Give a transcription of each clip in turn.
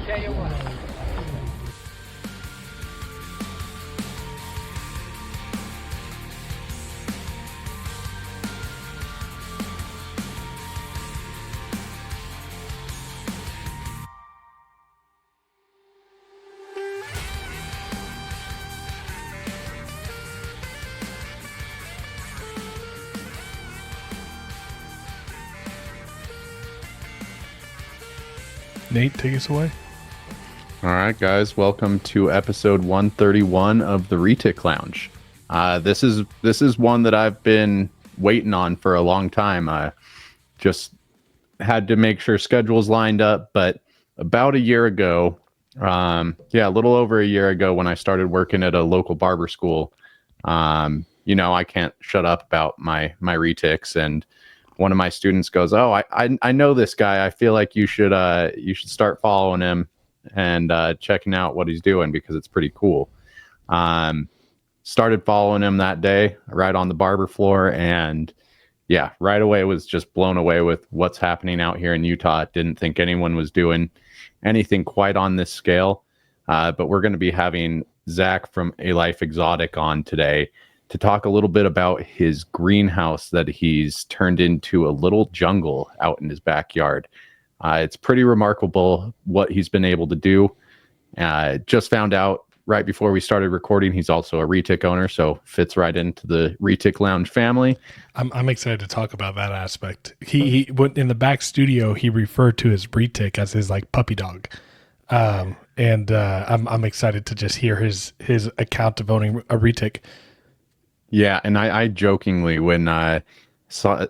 Tell you what. Nate, take us away. All right, guys, welcome to episode 131 of the Retic Lounge. This is one that I've been waiting on for a long time. I just had to make sure schedules lined up, but about a year ago, a little over a year ago, when I started working at a local barber school, I can't shut up about my retics, and one of my students goes, "Oh, I know this guy. I feel like you should start following him and checking out what he's doing because it's pretty cool." Started following him that day right on the barber floor, and yeah, right away was just blown away with what's happening out here in Utah. Didn't think anyone was doing anything quite on this scale, but we're going to be having Zach from A Life Exotic on today to talk a little bit about his greenhouse that he's turned into a little jungle out in his backyard. It's pretty remarkable what he's been able to do. Just found out right before we started recording, he's also a Retic owner, so fits right into the Retic Lounge family. I'm excited to talk about that aspect. He went in the back studio. He referred to his Retic as his like puppy dog, I'm excited to just hear his account of owning a Retic. Yeah, and I jokingly, when I saw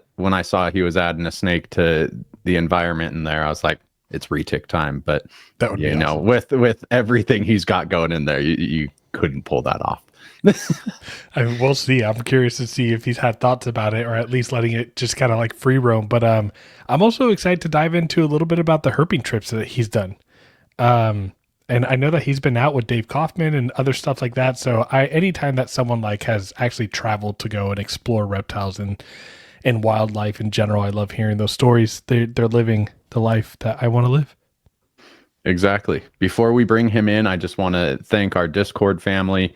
he was adding a snake to the environment in there, I was like, it's Retic time. But that would be awesome. with everything he's got going in there, you couldn't pull that off. I mean, we'll see. I'm curious to see if he's had thoughts about it, or at least letting it just kind of like free roam. But I'm also excited to dive into a little bit about the herping trips that he's done. And I know that he's been out with Dave Kaufman and other stuff like that. So anytime that someone like has actually traveled to go and explore reptiles and wildlife in general, I love hearing those stories. They're living the life that I want to live. Exactly. Before we bring him in, I just want to thank our Discord family.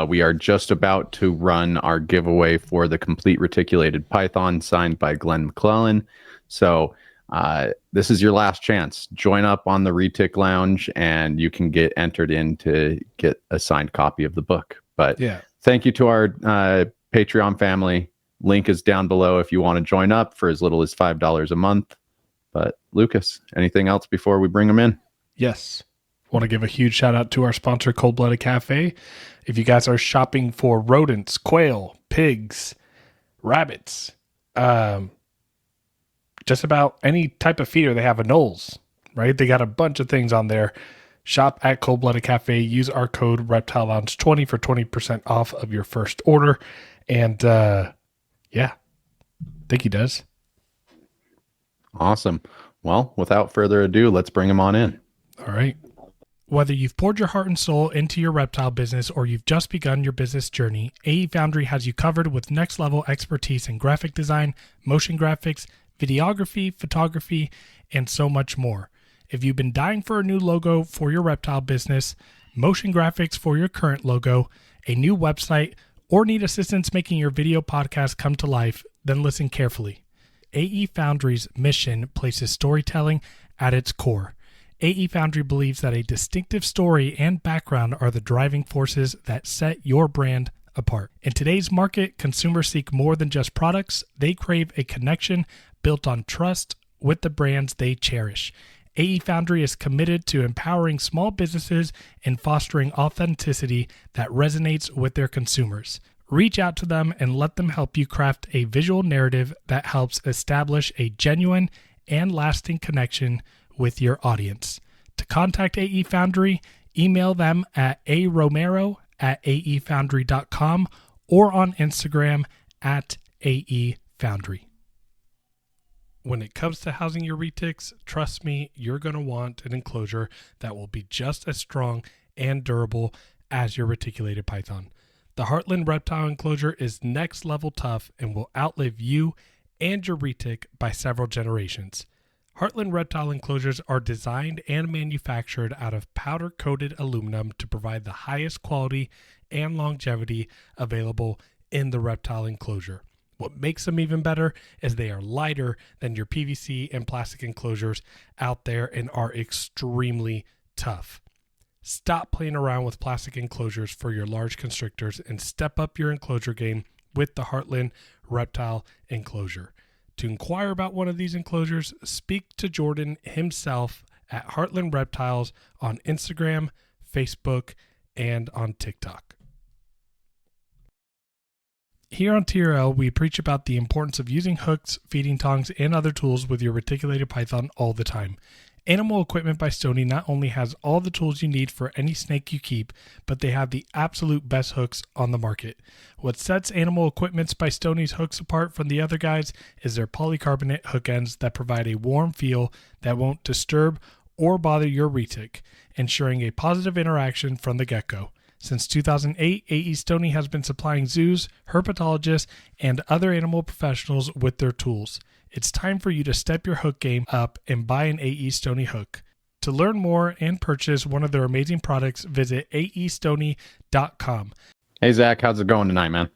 We are just about to run our giveaway for the complete reticulated python signed by Glenn McClellan. So this is your last chance. Join up on the Retic Lounge and you can get entered in to get a signed copy of the book. But yeah, thank you to our Patreon family. Link is down below if you want to join up for as little as $5 a month. But Lucas, anything else before we bring him in? Yes. Want to give a huge shout out to our sponsor, Cold Blooded Cafe. If you guys are shopping for rodents, quail, pigs, rabbits, just about any type of feeder, they have a Knowles, right? They got a bunch of things on there. Shop at Cold Blooded Cafe. Use our code Reptile Lounge 20 for 20% off of your first order. And yeah, I think he does. Awesome. Well, without further ado, let's bring him on in. All right. Whether you've poured your heart and soul into your reptile business or you've just begun your business journey, AE Foundry has you covered with next level expertise in graphic design, motion graphics, videography, photography, and so much more. If you've been dying for a new logo for your reptile business, motion graphics for your current logo, a new website, or need assistance making your video podcast come to life, then listen carefully. AE Foundry's mission places storytelling at its core. AE Foundry believes that a distinctive story and background are the driving forces that set your brand apart. In today's market, consumers seek more than just products. They crave a connection built on trust with the brands they cherish. AE Foundry is committed to empowering small businesses and fostering authenticity that resonates with their consumers. Reach out to them and let them help you craft a visual narrative that helps establish a genuine and lasting connection with your audience. To contact AE Foundry, email them at aromero@aefoundry.com or on Instagram at AE Foundry. When it comes to housing your retics, trust me, you're going to want an enclosure that will be just as strong and durable as your reticulated python. The Heartland Reptile Enclosure is next level tough and will outlive you and your retic by several generations. Heartland reptile enclosures are designed and manufactured out of powder-coated aluminum to provide the highest quality and longevity available in the reptile enclosure. What makes them even better is they are lighter than your PVC and plastic enclosures out there and are extremely tough. Stop playing around with plastic enclosures for your large constrictors and step up your enclosure game with the Heartland reptile enclosure. To inquire about one of these enclosures, speak to Jordan himself at Heartland Reptiles on Instagram, Facebook, and on TikTok. Here on TRL, we preach about the importance of using hooks, feeding tongs, and other tools with your reticulated python all the time. Animal Equipment by Stoney not only has all the tools you need for any snake you keep, but they have the absolute best hooks on the market. What sets Animal Equipment by Stoney's hooks apart from the other guys is their polycarbonate hook ends that provide a warm feel that won't disturb or bother your retic, ensuring a positive interaction from the get-go. Since 2008, AE Stoney has been supplying zoos, herpetologists, and other animal professionals with their tools. It's time for you to step your hook game up and buy an AE Stoney hook. To learn more and purchase one of their amazing products, visit aestoney.com. Hey, Zach, how's it going tonight, man?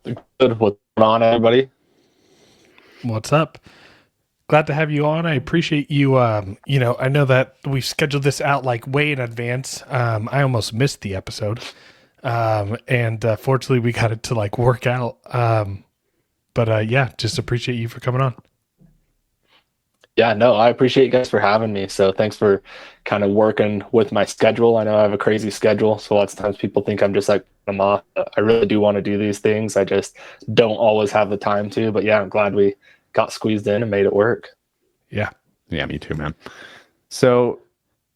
Good. What's going on, everybody? What's up? Glad to have you on. I appreciate you. I know that we've scheduled this out like way in advance. I almost missed the episode. And fortunately we got it to like work out. But just appreciate you for coming on. Yeah, no, I appreciate you guys for having me. So thanks for kind of working with my schedule. I know I have a crazy schedule, so lots of times people think I'm just like, I'm off. I really do want to do these things. I just don't always have the time to. But yeah, I'm glad we got squeezed in and made it work. Yeah, me too, man. So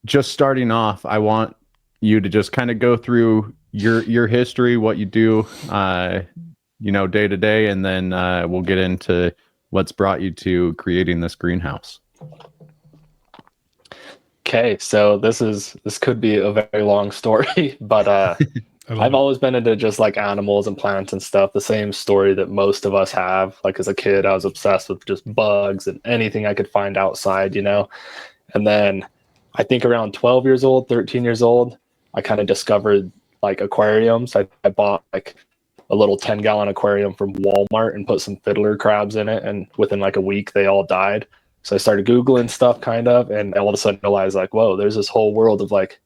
just starting off, I want you to just kind of go through your history, what you do, day to day, and then we'll get into what's brought you to creating this greenhouse. Okay, so this could be a very long story, but I've always been into just like animals and plants and stuff. The same story that most of us have. Like as a kid, I was obsessed with just bugs and anything I could find outside, And then I think around 12 years old, 13 years old, I kind of discovered like aquariums. I bought like a little 10-gallon aquarium from Walmart and put some fiddler crabs in it. And within like a week, they all died. So I started Googling stuff kind of, and all of a sudden realized like, whoa, there's this whole world of like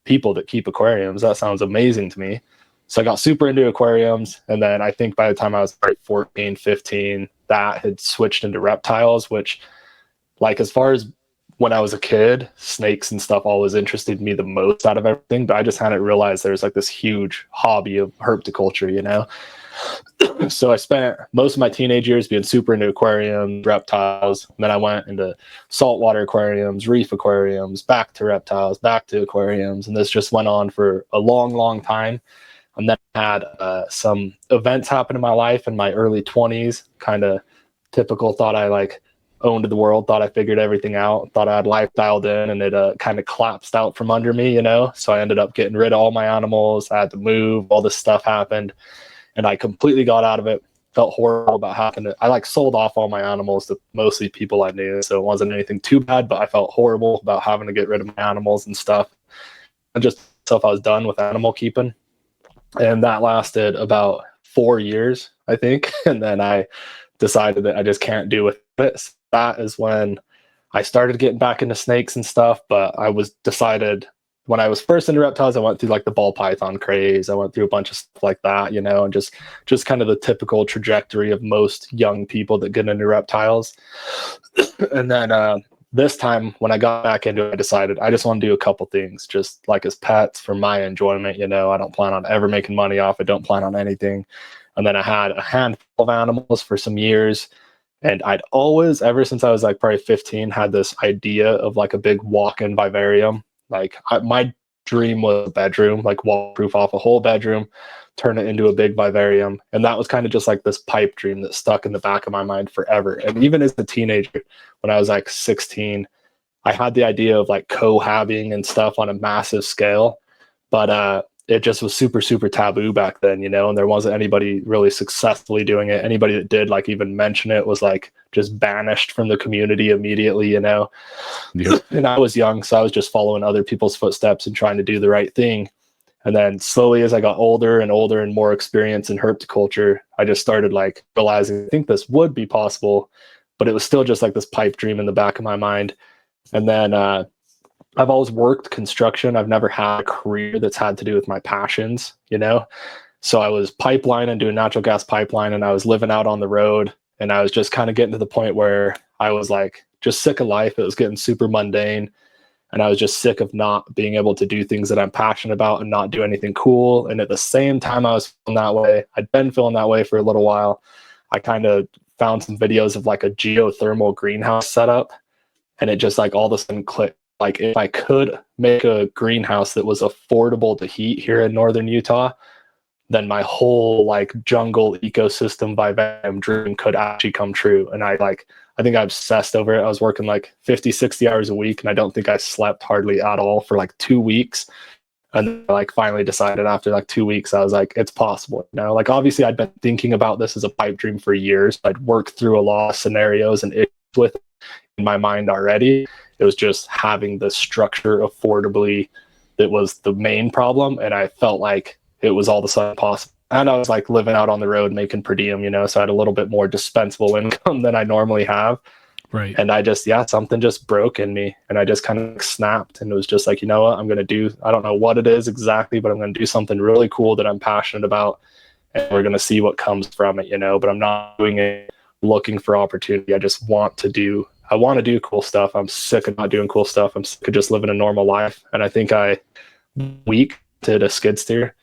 people that keep aquariums. That sounds amazing to me. So I got super into aquariums. And then I think by the time I was like 14, 15, that had switched into reptiles, which like as far as when I was a kid, snakes and stuff always interested me the most out of everything, but I just hadn't realized there's like this huge hobby of herpeticulture, So I spent most of my teenage years being super into aquariums, reptiles. And then I went into saltwater aquariums, reef aquariums, back to reptiles, back to aquariums. And this just went on for a long, long time. And then I had some events happen in my life in my early 20s, kind of typical, thought I like owned the world, thought I figured everything out, thought I had life dialed in, and it kind of collapsed out from under me, So I ended up getting rid of all my animals. I had to move, all this stuff happened, and I completely got out of it. Felt horrible about having to, I like sold off all my animals to mostly people I knew, so it wasn't anything too bad, but I felt horrible about having to get rid of my animals and stuff. And just stuff I was done with animal keeping. And that lasted about 4 years, I think. And then I decided that I just can't do with it. So that is when I started getting back into snakes and stuff. But I was decided when I was first into reptiles, I went through like the ball python craze. I went through a bunch of stuff like that, and just kind of the typical trajectory of most young people that get into reptiles. And then this time when I got back into it, I decided I just want to do a couple things just like as pets for my enjoyment. I don't plan on ever making money off it. Don't plan on anything. And then I had a handful of animals for some years. And I'd always, ever since I was like probably 15, had this idea of like a big walk-in vivarium. Like my dream was a bedroom, like wall-proof off a whole bedroom, turn it into a big vivarium. And that was kind of just like this pipe dream that stuck in the back of my mind forever. And even as a teenager, when I was like 16, I had the idea of like cohabiting and stuff on a massive scale. But it just was super, super taboo back then, you know, and there wasn't anybody really successfully doing it. Anybody that did like even mention it was like just banished from the community immediately, you know. Yep. And I was young, so I was just following other people's footsteps and trying to do the right thing. And then slowly, as I got older and more experience in herpetoculture, I just started like realizing I think this would be possible, but it was still just like this pipe dream in the back of my mind. And then I've always worked construction. I've never had a career that's had to do with my passions, you know? So I was pipelining, doing natural gas pipeline, and I was living out on the road. And I was just kind of getting to the point where I was like just sick of life. It was getting super mundane. And I was just sick of not being able to do things that I'm passionate about and not do anything cool. And at the same time I was feeling that way, I'd been feeling that way for a little while. I kind of found some videos of like a geothermal greenhouse setup. And it just like all of a sudden clicked. Like if I could make a greenhouse that was affordable to heat here in northern Utah, then my whole like jungle ecosystem vivarium dream could actually come true. And I think I obsessed over it. I was working like 50, 60 hours a week, and I don't think I slept hardly at all for like 2 weeks. And then I like finally decided after like 2 weeks, I was like, it's possible. You know, like obviously I'd been thinking about this as a pipe dream for years. I'd worked through a lot of scenarios and issues with it in my mind already. It was just having the structure affordably that was the main problem. And I felt like it was all of a sudden possible. And I was like living out on the road, making per diem, you know, so I had a little bit more dispensable income than I normally have. Right. And I just, something just broke in me, and I just kind of snapped, and it was just like, you know what, I'm going to do, I don't know what it is exactly, but I'm going to do something really cool that I'm passionate about, and we're going to see what comes from it, you know, but I'm not doing it looking for opportunity. I just want to do cool stuff. I'm sick of not doing cool stuff. I'm sick of just living a normal life. And I think I did a skid steer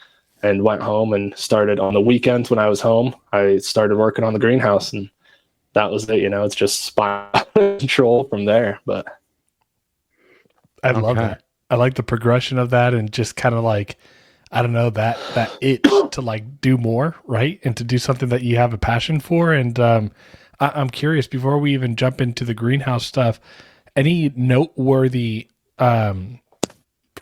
and went home and started on the weekends when I was home. I started working on the greenhouse, and that was it. You know, it's just spiral control from there. But I love that. I like the progression of that, and just kind of like, I don't know, that itch to like do more, right? And to do something that you have a passion for. And I'm curious, before we even jump into the greenhouse stuff, any noteworthy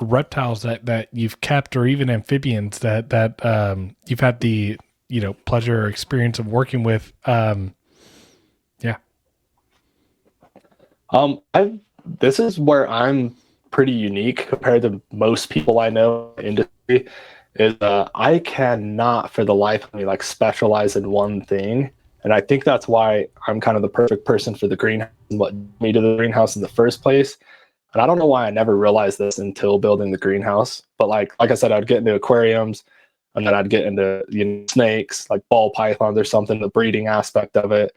reptiles that you've kept, or even amphibians that you've had the, you know, pleasure or experience of working with? This is where I'm pretty unique compared to most people I know in the industry. Is I cannot for the life of me like specialize in one thing. And I think that's why I'm kind of the perfect person for the greenhouse and what me to the greenhouse in the first place. And I don't know why I never realized this until building the greenhouse. But like I said, I'd get into aquariums, and then I'd get into, you know, snakes, like ball pythons or something, the breeding aspect of it.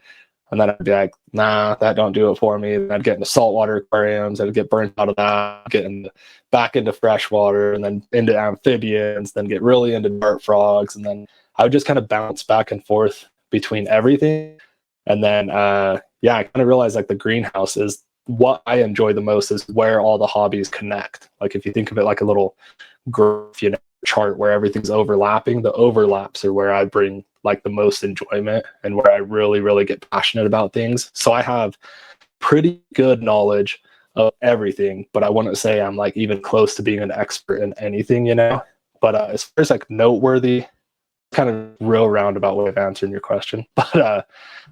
And then I'd be like, nah, that don't do it for me. And I'd get into saltwater aquariums. I'd get burnt out of that, back into freshwater, and then into amphibians, then get really into dart frogs. And then I would just kind of bounce back and forth between everything. And then, I kind of realized like the greenhouse is what I enjoy the most, is where all the hobbies connect. Like if you think of it like a little graph, you know, chart where everything's overlapping, the overlaps are where I bring like the most enjoyment and where I really, really get passionate about things. So I have pretty good knowledge of everything, but I wouldn't say I'm like even close to being an expert in anything, you know. But as far as like noteworthy, kind of real roundabout way of answering your question, but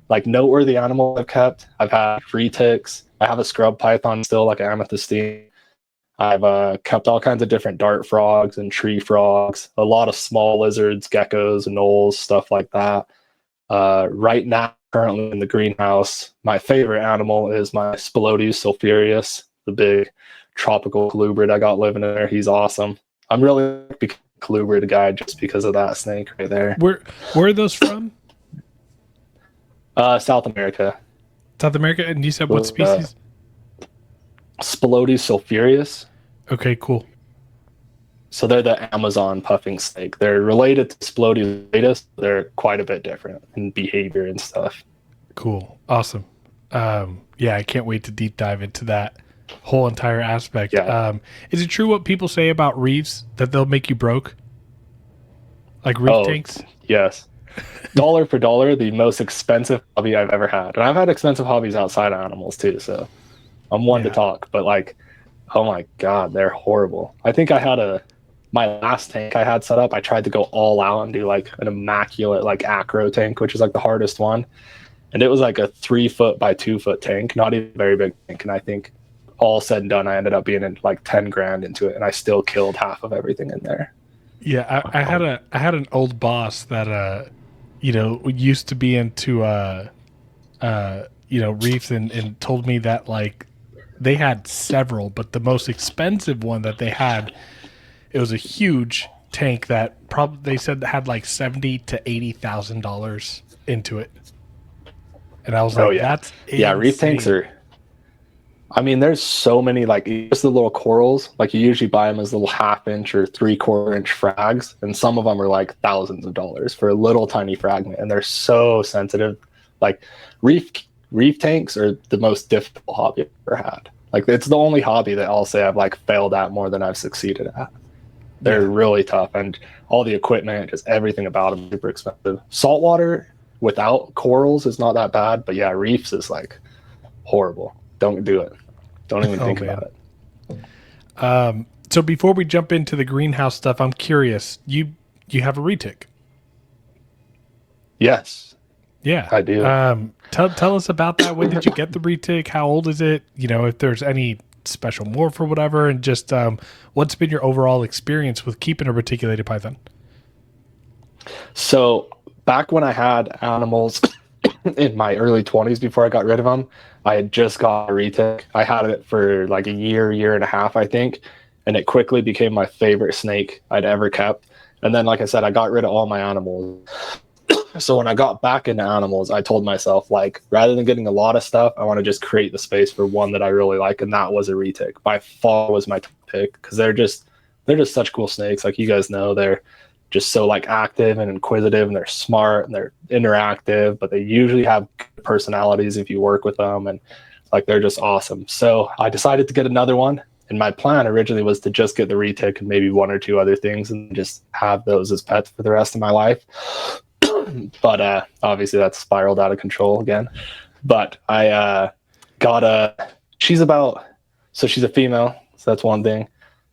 like noteworthy animal I've kept, I've had retics. I have a scrub python still, like an amethystine. I've kept all kinds of different dart frogs and tree frogs, a lot of small lizards, geckos, anoles, stuff like that. Right now, currently in the greenhouse, my favorite animal is my Spilotes sulphureus, the big tropical colubrid I got living in there. He's awesome. I'm really a colubrid guy just because of that snake right there. Where are those from? South America. South America? And you said what species? Spilotes sulphureus. Okay, cool. So they're the Amazon puffing snake. They're related to Spilotes latus. They're quite a bit different in behavior and stuff. Cool. Awesome. I can't wait to deep dive into that whole entire aspect. Yeah. Is it true what people say about reefs, that they'll make you broke? Like reef tanks? Yes. Dollar for dollar, the most expensive hobby I've ever had. And I've had expensive hobbies outside of animals too, so I'm one to talk. But like, oh my God, they're horrible. I think I had my last tank I had set up, I tried to go all out and do like an immaculate like acro tank, which is like the hardest one. And it was like a 3 foot by 2 foot tank, not even a very big tank. And I think all said and done, I ended up being in like 10 grand into it, and I still killed half of everything in there. Yeah, I had an old boss that used to be into reefs and told me that like they had several, but the most expensive one that they had, it was a huge tank that probably they said had like $70,000 to $80,000 into it. And I was like, that's insane. Yeah, reef tanks are, I mean, there's so many, like just the little corals, like you usually buy them as little 1/2 inch or 3/4 inch frags. And some of them are like thousands of dollars for a little tiny fragment. And they're so sensitive. Like reef tanks are the most difficult hobby I've ever had. Like it's the only hobby that I'll say I've like failed at more than I've succeeded at. They're really tough. And all the equipment, just everything about them, super expensive. Saltwater without corals is not that bad, but yeah, reefs is like horrible. Don't do it. Don't even think about it. So before we jump into the greenhouse stuff, I'm curious. You have a retic? Yes. Yeah, I do. Tell us about that. When did you get the retic? How old is it? If there's any special morph or whatever, and just what's been your overall experience with keeping a reticulated python? So back when I had animals in my early 20s, before I got rid of them, I had just got a retic. I had it for like a year and a half, I think, and it quickly became my favorite snake I'd ever kept. And then, like I said, I got rid of all my animals. So when I got back into animals, I told myself, like, rather than getting a lot of stuff, I want to just create the space for one that I really like, and that was a retic. By far was my pick, because they're just such cool snakes. Like you guys know, they're just so like active and inquisitive, and they're smart and they're interactive, but they usually have good personalities if you work with them, and like they're just awesome. So I decided to get another one, and my plan originally was to just get the retic and maybe 1 or 2 other things and just have those as pets for the rest of my life. But obviously that's spiraled out of control again. But I she's a female, so that's one thing,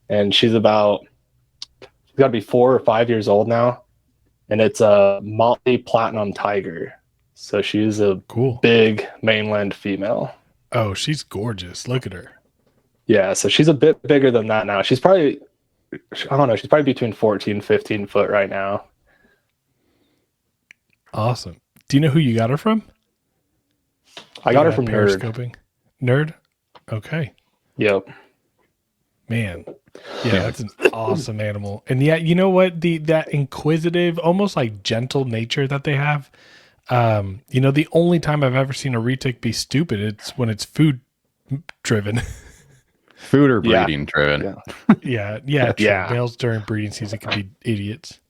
and she's got to be 4 or 5 years old now, and it's a Motley Platinum Tiger. So she's a big mainland female. Oh, she's gorgeous. Look at her. Yeah, so she's a bit bigger than that now. She's probably, I don't know, she's probably between 14 and 15 foot right now. Awesome. Do you know who you got her from? I got her from Nerd. Nerd? Okay. Yep. Man. Yeah, that's an awesome animal. And yeah, you know what? That inquisitive, almost like gentle nature that they have. The only time I've ever seen a retic be stupid, it's when it's food driven. Food or breeding driven. Yeah. Males during breeding season can be idiots.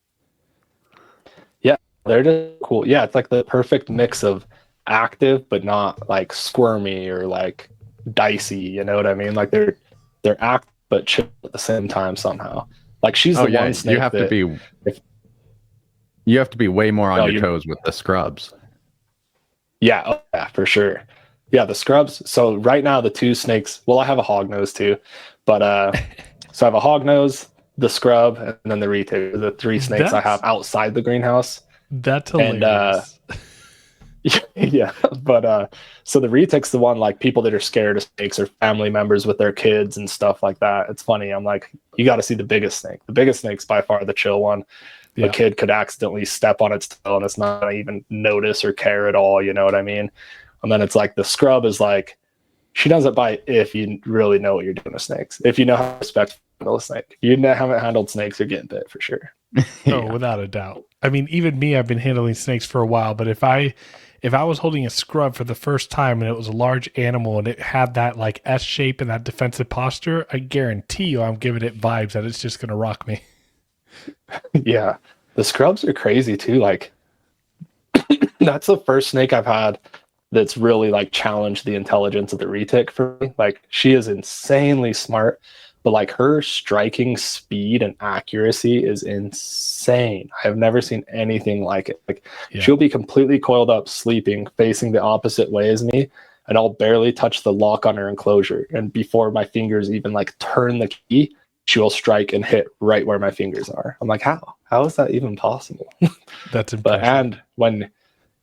Yeah, they're just cool. Yeah, it's like the perfect mix of active but not like squirmy or like dicey, you know what I mean? Like they're active but chill at the same time somehow. Like she's the one snake you have to be way more on your toes with the scrubs. Yeah, for sure. Yeah, the scrubs. So right now the 2 snakes, well, I have a hognose too, but so I have a hognose, the scrub, and then the retic, the 3 snakes I have outside the greenhouse. That's hilarious. And yeah, but so the retic's the one, like people that are scared of snakes or family members with their kids and stuff like that. It's funny. I'm like, you got to see the biggest snake. The biggest snake's by far the chill one. Yeah. The kid could accidentally step on its tail and it's not even notice or care at all. You know what I mean? And then it's like the scrub is like, she doesn't bite if you really know what you're doing with snakes. If you know how to respect handle a snake. If you haven't handled snakes, you're getting bit for sure. Oh, without a doubt. I mean, even me, I've been handling snakes for a while, but if I was holding a scrub for the first time and it was a large animal and it had that like S shape and that defensive posture, I guarantee you I'm giving it vibes that it's just going to rock me. Yeah. The scrubs are crazy too. Like that's the first snake I've had that's really like challenged the intelligence of the retic for me. Like she is insanely smart, but like her striking speed and accuracy is insane. I have never seen anything like it. Like she'll be completely coiled up, sleeping, facing the opposite way as me, and I'll barely touch the lock on her enclosure. And before my fingers even like turn the key, she will strike and hit right where my fingers are. I'm like, how is that even possible? That's impressive. But and when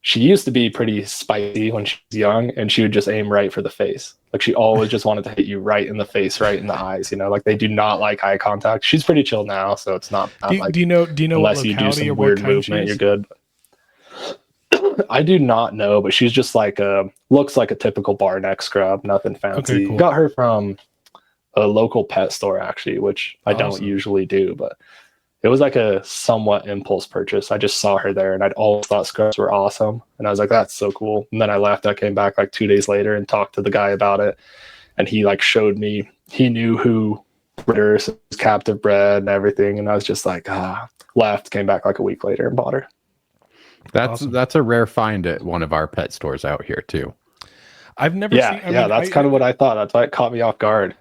she used to be pretty spicy when she was young, and she would just aim right for the face. Like she always just wanted to hit you right in the face, right in the eyes. Like they do not like eye contact. She's pretty chill now, so it's not like. Do you know unless you do some weird movement, you're good. I do not know, but she's just like looks like a typical bar neck scrub, nothing fancy. Okay, cool. Got her from a local pet store actually, which I Awesome. don't usually do, but it was like a somewhat impulse purchase. I just saw her there and I'd always thought scrubs were awesome. And I was like, that's so cool. And then I left. I came back like 2 days later and talked to the guy about it. And he like showed me, he knew who breeders, captive bred and everything. And I was just like, left, came back like a week later and bought her. That's a rare find at one of our pet stores out here too. I've never seen. That's kind of what I thought. That's why it caught me off guard.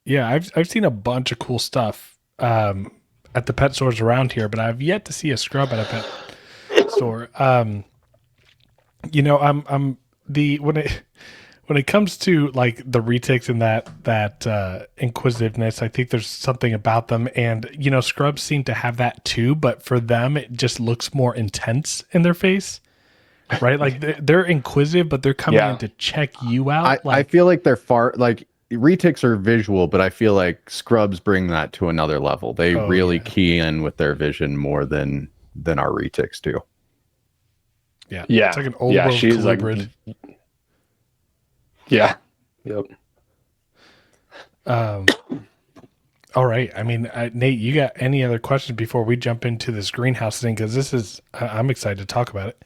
Yeah, I've seen a bunch of cool stuff at the pet stores around here, but I've yet to see a scrub at a pet store. When it comes to like the retics and that inquisitiveness, I think there's something about them, and scrubs seem to have that too. But for them, it just looks more intense in their face, right? Like they're inquisitive, but they're coming in to check you out. I feel like they're retics are visual, but I feel like scrubs bring that to another level. They really key in with their vision more than our retics do. Yeah, it's like an old world she's colubrid. Yeah. Yep. All right. I mean, Nate, you got any other questions before we jump into this greenhouse thing? Because I'm excited to talk about it.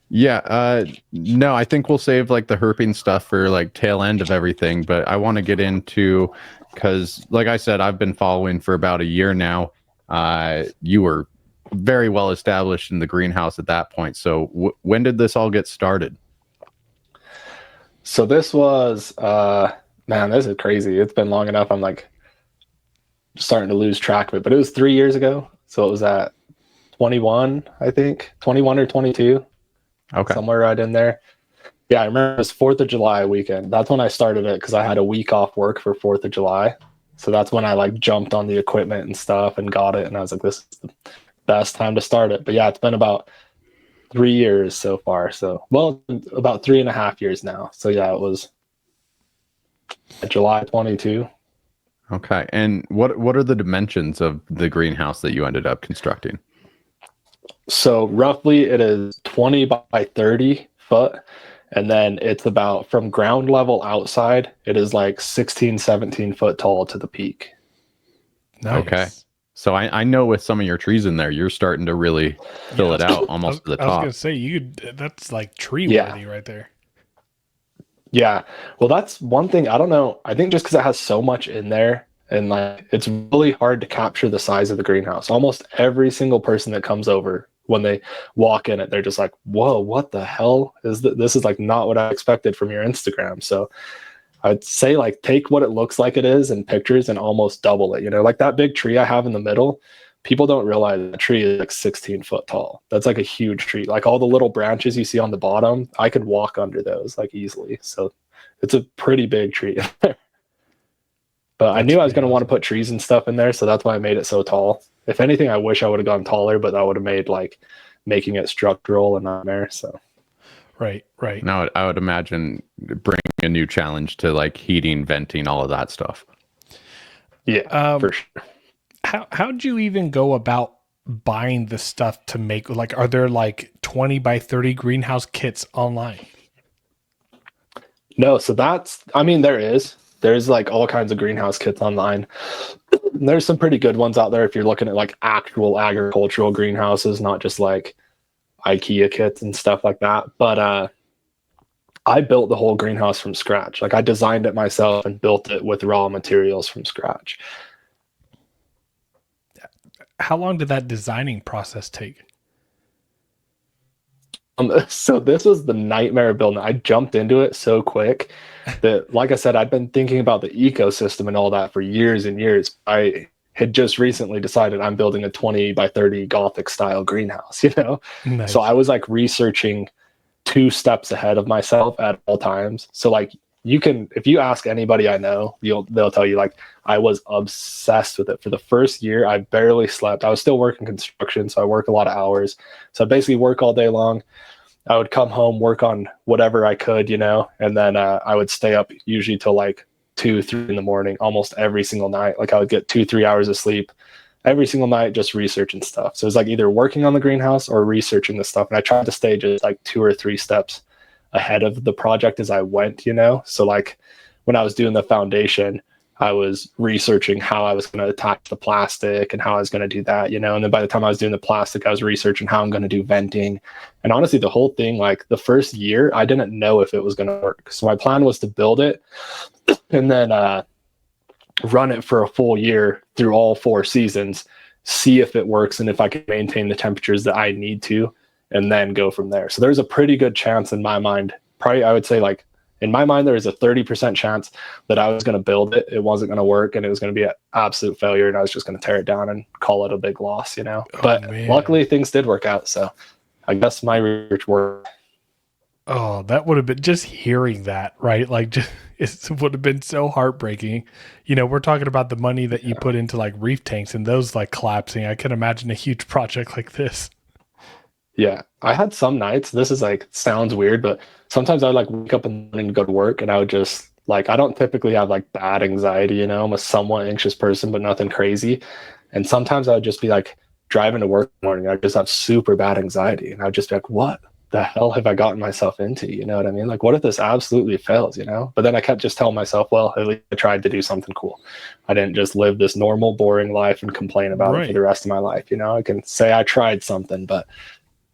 Yeah. No, I think we'll save like the herping stuff for like tail end of everything. But I want to get into, because like I said, I've been following for about a year now. You were very well established in the greenhouse at that point. So when did this all get started? So this was, man, this is crazy. It's been long enough. I'm like starting to lose track of it, but it was 3 years ago. So it was at 21, I think 21 or 22. Okay. Somewhere right in there. Yeah. I remember it was 4th of July weekend. That's when I started it, because I had a week off work for 4th of July. So that's when I like jumped on the equipment and stuff and got it. And I was like, this is the best time to start it. But yeah, it's been about 3 years so far. So, well, about 3.5 years now. So yeah, it was July 22. Okay. And what are the dimensions of the greenhouse that you ended up constructing? So roughly it is 20 by 30 foot. And then it's about, from ground level outside, it is like 16, 17 foot tall to the peak. Nice. Okay. So I know with some of your trees in there, you're starting to really fill it out almost to the top. I was going to say, that's like tree worthy right there. Yeah. Well, that's one thing. I don't know. I think just because it has so much in there, and like it's really hard to capture the size of the greenhouse. Almost every single person that comes over, when they walk in it, they're just like, whoa, what the hell is this? This is like not what I expected from your Instagram. So I'd say like take what it looks like it is in pictures and almost double it. Like that big tree I have in the middle, people don't realize the tree is like 16 foot tall. That's like a huge tree. Like all the little branches you see on the bottom, I could walk under those like easily. So it's a pretty big tree in there. But I knew I was going to want to put trees and stuff in there, so that's why I made it so tall. If anything, I wish I would have gone taller, but that would have made like making it structural and not there. So right. Now I would imagine bringing a new challenge to like heating, venting, all of that stuff. Yeah, for sure. How'd you even go about buying the stuff to make, like, are there like 20 by 30 greenhouse kits online? No, so there's like all kinds of greenhouse kits online. There's some pretty good ones out there if you're looking at like actual agricultural greenhouses, not just like IKEA kits and stuff like that. But I built the whole greenhouse from scratch. Like I designed it myself and built it with raw materials from scratch. How long did that designing process take? So this was the nightmare of building. I jumped into it so quick that, like I said, I'd been thinking about the ecosystem and all that for years and years. I had just recently decided I'm building a 20 by 30 Gothic style greenhouse, Nice. So I was like researching 2 steps ahead of myself at all times. So like you can, if you ask anybody I know, they'll tell you like I was obsessed with it. For the first year, I barely slept. I was still working construction, so I work a lot of hours. So I basically work all day long. I would come home, work on whatever I could, and then I would stay up usually till like 2, 3 in the morning, almost every single night. Like I would get 2, 3 hours of sleep every single night, just researching stuff. So it's like either working on the greenhouse or researching the stuff. And I tried to stay just like 2 or 3 steps ahead of the project as I went, So like when I was doing the foundation, I was researching how I was going to attach the plastic and how I was going to do that, and then by the time I was doing the plastic, I was researching how I'm going to do venting. And honestly, the whole thing, like the first year, I didn't know if it was going to work. So my plan was to build it and then run it for a full year through all 4 seasons, see if it works and if I can maintain the temperatures that I need to, and then go from there. So there's a pretty good chance in my mind, probably I would say like in my mind, there was a 30% chance that I was going to build it. It wasn't going to work and it was going to be an absolute failure. And I was just going to tear it down and call it a big loss, But luckily things did work out. So I guess my research worked. Oh, that would have been, just hearing that, right? Like just, it would have been so heartbreaking. We're talking about the money that you put into like reef tanks and those like collapsing. I can imagine a huge project like this. Yeah, I had some nights, this is like, sounds weird, but sometimes I would like wake up in the morning to go to work and I would just like, I don't typically have like bad anxiety, I'm a somewhat anxious person, but nothing crazy. And sometimes I would just be like driving to work in the morning, I just have super bad anxiety. And I would just be like, what the hell have I gotten myself into? You know what I mean? Like, what if this absolutely fails, But then I kept just telling myself, well, at least I tried to do something cool. I didn't just live this normal, boring life and complain about it for the rest of my life. I can say I tried something, but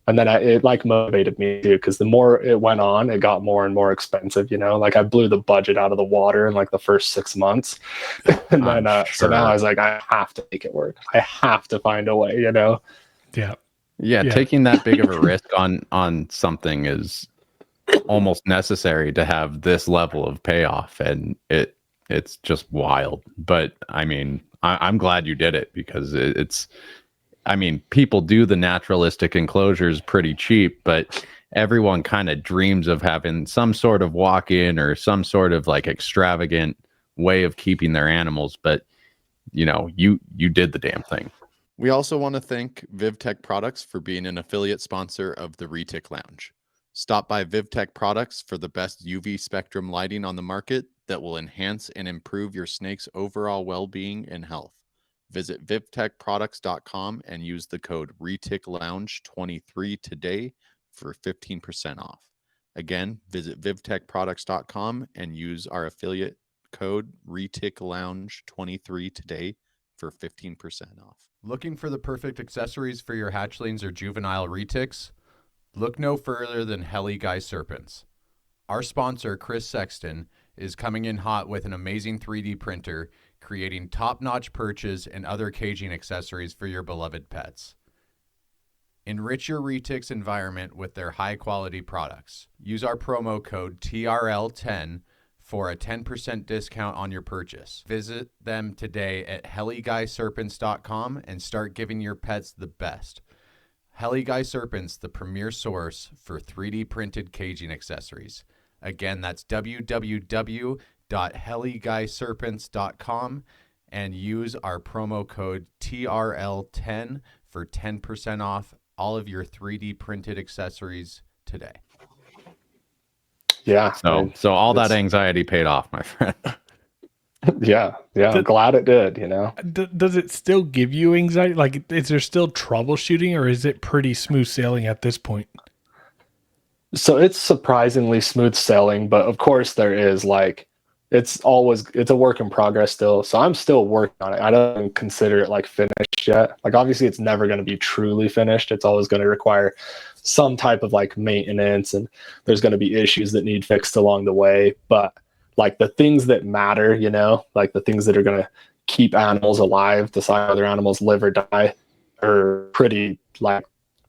and then it like motivated me too, because the more it went on, it got more and more expensive, like I blew the budget out of the water in like the first 6 months. And then so now I was like, I have to make it work. I have to find a way, Yeah, taking that big of a risk on something is almost necessary to have this level of payoff, and it's just wild. But I mean, I'm glad you did it, because it's I mean, people do the naturalistic enclosures pretty cheap, but everyone kind of dreams of having some sort of walk-in or some sort of like extravagant way of keeping their animals. But you did the damn thing. We also want to thank VivTech Products for being an affiliate sponsor of the Retic Lounge. Stop by VivTech Products for the best UV spectrum lighting on the market that will enhance and improve your snake's overall well-being and health. Visit vivtechproducts.com and use the code ReticLounge23 today for 15% off. Again, visit vivtechproducts.com and use our affiliate code ReticLounge23 today for 15% off. Looking for the perfect accessories for your hatchlings or juvenile retics? Look no further than Heli Guy Serpents. Our sponsor, Chris Sexton, is coming in hot with an amazing 3D printer, creating top-notch perches and other caging accessories for your beloved pets. Enrich your Retic's environment with their high-quality products. Use our promo code TRL10 for a 10% discount on your purchase. Visit them today at heliguyserpents.com and start giving your pets the best. Heli Guy Serpents, the premier source for 3D printed caging accessories. Again, that's www.heliguyserpents.com and use our promo code TRL10 for 10% off all of your 3D printed accessories today. Yeah. So all that anxiety paid off, my friend. Yeah. I'm glad it did, Does it still give you anxiety? Like, is there still troubleshooting, or is it pretty smooth sailing at this point? So it's surprisingly smooth sailing, but of course there is like, it's a work in progress still. So I'm still working on it. I don't consider it like finished yet. Like, obviously it's never going to be truly finished. It's always going to require some type of like maintenance, and there's going to be issues that need fixed along the way. But like the things that matter, like the things that are going to keep animals alive, decide whether animals live or die, are pretty like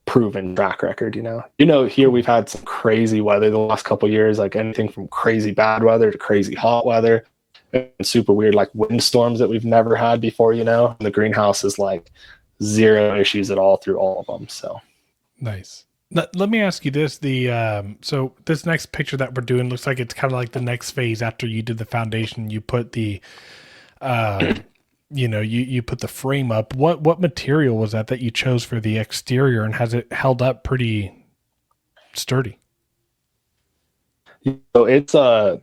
proven track record. Here we've had some crazy weather the last couple of years, like anything from crazy bad weather to crazy hot weather and super weird like windstorms that we've never had before. And the greenhouse is like zero issues at all through all of them. So nice. Let me ask you this: so this next picture that we're doing looks like it's kind of like the next phase after you did the foundation. You put the, you put the frame up. What material was that you chose for the exterior, and has it held up pretty sturdy? So it's a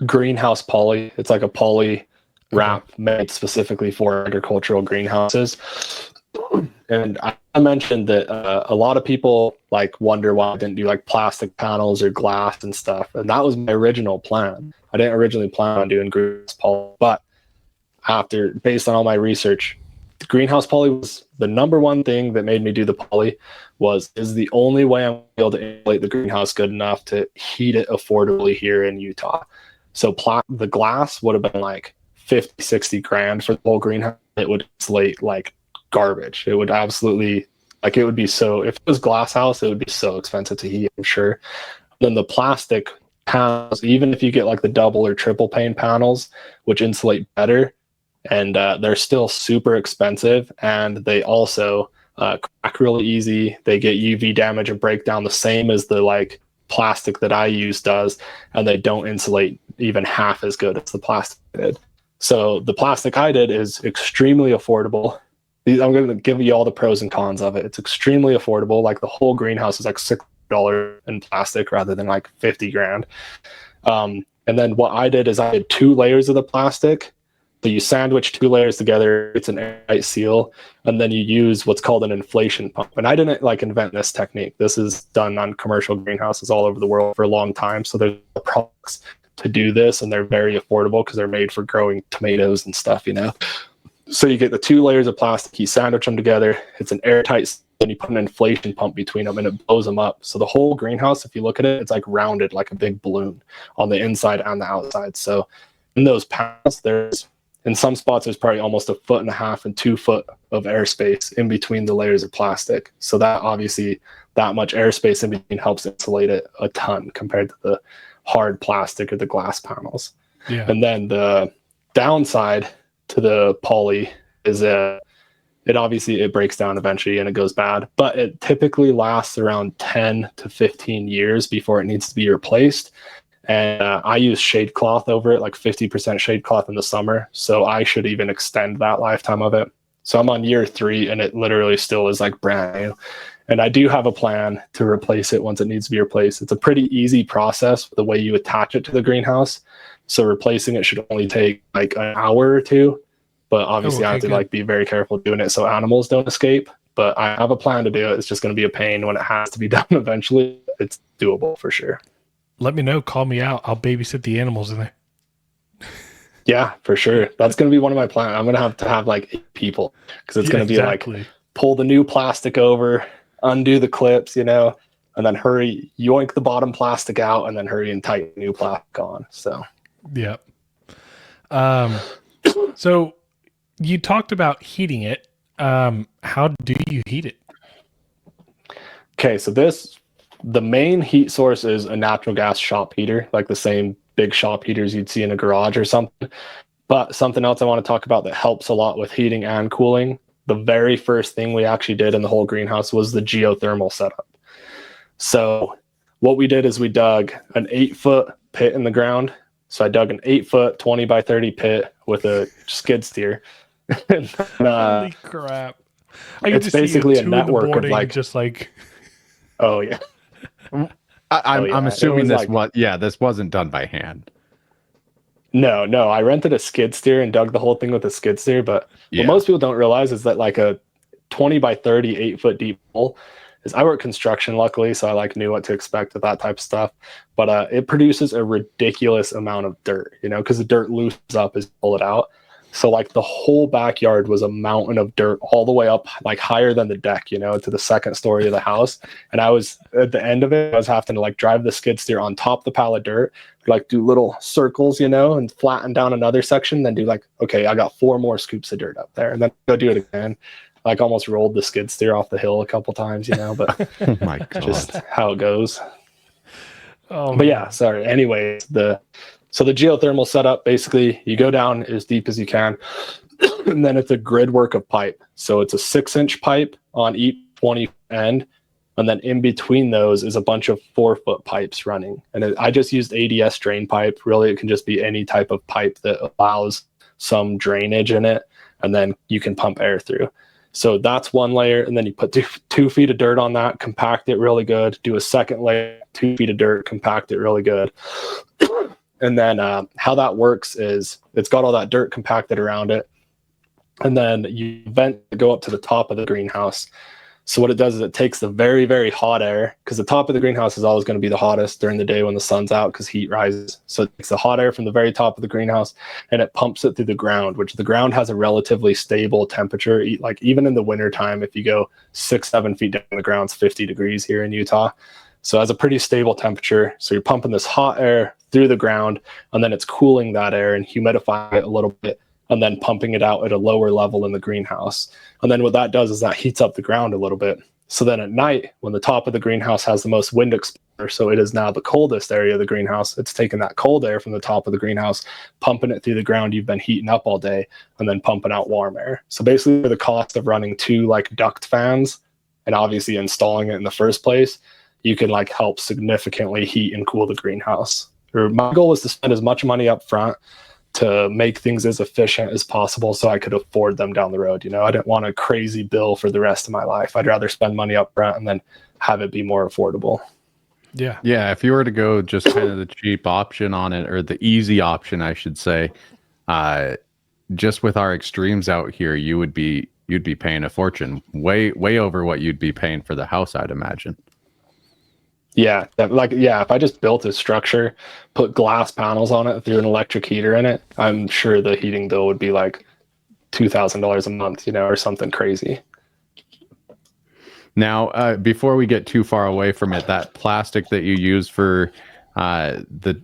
greenhouse poly. It's like a poly wrap made specifically for agricultural greenhouses. And I mentioned that a lot of people like wonder why I didn't do like plastic panels or glass and stuff. And that was my original plan. I didn't originally plan on doing greenhouse poly, but after, based on all my research, the greenhouse poly was the number one thing that made me do the poly. Is the only way I'm able to insulate the greenhouse good enough to heat it affordably here in Utah. So the glass would have been like 50, 60 grand for the whole greenhouse. It would insulate like garbage. It would absolutely, like, it would be so, if it was glass house, it would be so expensive to heat, I'm sure. Then the plastic panels, even if you get like the double or triple pane panels, which insulate better, and they're still super expensive, and they also crack really easy. They get UV damage and breakdown the same as the like plastic that I use does, and they don't insulate even half as good as the plastic I did. So the plastic I did is extremely affordable. I'm going to give you all the pros and cons of it. It's extremely affordable. Like the whole greenhouse is like $6 in plastic rather than like 50 grand. And then what I did is I did 2 layers of the plastic. So you sandwich 2 layers together. It's an airtight seal, and then you use what's called an inflation pump. And I didn't like invent this technique. This is done on commercial greenhouses all over the world for a long time. So there's products to do this, and they're very affordable because they're made for growing tomatoes and stuff, you know. So you get the 2 layers of plastic, you sandwich them together. It's an airtight, and you put an inflation pump between them, and it blows them up. So the whole greenhouse, if you look at it, it's like rounded like a big balloon on the inside and the outside. So in those panels, in some spots, there's probably almost 1.5 feet and 2 foot of airspace in between the layers of plastic. So that obviously, that much airspace in between helps insulate it a ton compared to the hard plastic or the glass panels. Yeah. And then the downside to the poly is it breaks down eventually and it goes bad, but it typically lasts around 10 to 15 years before it needs to be replaced. And I use shade cloth over it, like 50% shade cloth in the summer. So I should even extend that lifetime of it. So I'm on year 3 and it literally still is like brand new. And I do have a plan to replace it once it needs to be replaced. It's a pretty easy process, the way you attach it to the greenhouse. So replacing it should only take like an hour or 2. But obviously I have to like be very careful doing it so animals don't escape. But I have a plan to do it. It's just going to be a pain when it has to be done eventually. It's doable for sure. Let me know. Call me out. I'll babysit the animals in there. Yeah, for sure. That's going to be one of my plans. I'm going to have like 8 people because it's going to be like pull the new plastic over, undo the clips, you know, and then hurry, yoink the bottom plastic out, and then hurry and tighten new plastic on. So, yeah. So you talked about heating it. How do you heat it? Okay, so the main heat source is a natural gas shop heater, like the same big shop heaters you'd see in a garage or something. But something else I want to talk about that helps a lot with heating and cooling. The very first thing we actually did in the whole greenhouse was the geothermal setup. So what we did is we dug an 8-foot pit in the ground. So I dug an 8-foot, 20 by 30 pit with a skid steer. Holy crap. It's basically a network of like, just like, oh yeah. I'm assuming this wasn't done by hand. No, I rented a skid steer and dug the whole thing with a skid steer. But what most people don't realize is that like a 20 by 30, 8-foot deep hole is, I work construction luckily, so I like knew what to expect with that type of stuff. But it produces a ridiculous amount of dirt, you know, because the dirt loosens up as you pull it out. So like the whole backyard was a mountain of dirt all the way up, like higher than the deck, you know, to the 2nd story of the house. And I was at the end of it, I was having to like drive the skid steer on top of the pile of dirt, like do little circles, you know, and flatten down another section, then do like, okay, I got 4 more scoops of dirt up there, and then go do it again. Like almost rolled the skid steer off the hill a couple times, you know, but oh my God. Just how it goes. But yeah, sorry. Anyway, so the geothermal setup, basically you go down as deep as you can, and then it's a grid work of pipe. So it's a 6-inch pipe on each 20 end, And then in between those is a bunch of 4-foot pipes running. And I just used ADS drain pipe. Really, it can just be any type of pipe that allows some drainage in it. And then you can pump air through. So that's one layer. And then you put 2 feet of dirt on that, compact it really good. Do a second layer, 2 feet of dirt, compact it really good. And then how that works is it's got all that dirt compacted around it. And then you vent to go up to the top of the greenhouse. So what it does is it takes the very, very hot air, because the top of the greenhouse is always going to be the hottest during the day when the sun's out because heat rises. So it takes the hot air from the very top of the greenhouse and it pumps it through the ground, which the ground has a relatively stable temperature. Like even in the wintertime, if you go 6-7 feet down the ground, it's 50 degrees here in Utah. So it has a pretty stable temperature. So you're pumping this hot air through the ground, and then it's cooling that air and humidifying it a little bit, and then pumping it out at a lower level in the greenhouse. And then what that does is that heats up the ground a little bit. So then at night, when the top of the greenhouse has the most wind exposure, so it is now the coldest area of the greenhouse, it's taking that cold air from the top of the greenhouse, pumping it through the ground you've been heating up all day, and then pumping out warm air. So basically the cost of running 2 like duct fans and obviously installing it in the first place, you can like help significantly heat and cool the greenhouse. Or my goal was to spend as much money up front to make things as efficient as possible so I could afford them down the road. You know, I didn't want a crazy bill for the rest of my life. I'd rather spend money up front and then have it be more affordable. Yeah. Yeah. If you were to go just kind of the cheap option on it, or the easy option, I should say, just with our extremes out here, you'd be paying a fortune, way over what you'd be paying for the house, I'd imagine. Yeah, if I just built a structure, put glass panels on it, threw an electric heater in it, I'm sure the heating bill would be like $2,000 a month, you know, or something crazy. Now, before we get too far away from it, that plastic that you use for the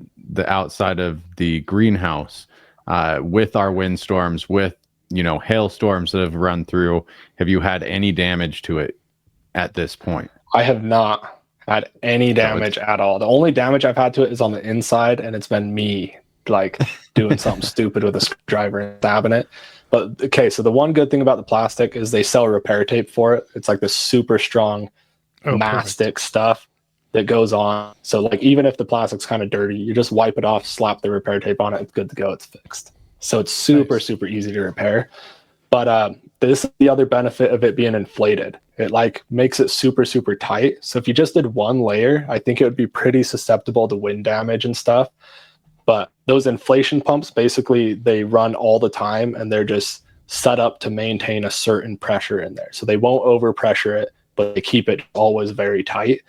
outside of the greenhouse, with our windstorms, with hailstorms that have run through, have you had any damage to it at this point? I have not had any damage at all. The only damage I've had to it is on the inside, and it's been me like doing something stupid with a screwdriver and stabbing it. But okay, so the one good thing about the plastic is they sell repair tape for it. It's like this super strong mastic stuff that goes on. So like even if the plastic's kind of dirty, you just wipe it off, slap the repair tape on it, it's good to go, it's fixed. So it's super easy to repair. But this is the other benefit of it being inflated. It like makes it super tight. So if you just did one layer, I think it would be pretty susceptible to wind damage and stuff. But those inflation pumps, basically they run all the time and they're just set up to maintain a certain pressure in there. So they won't overpressure it, but they keep it always very tight.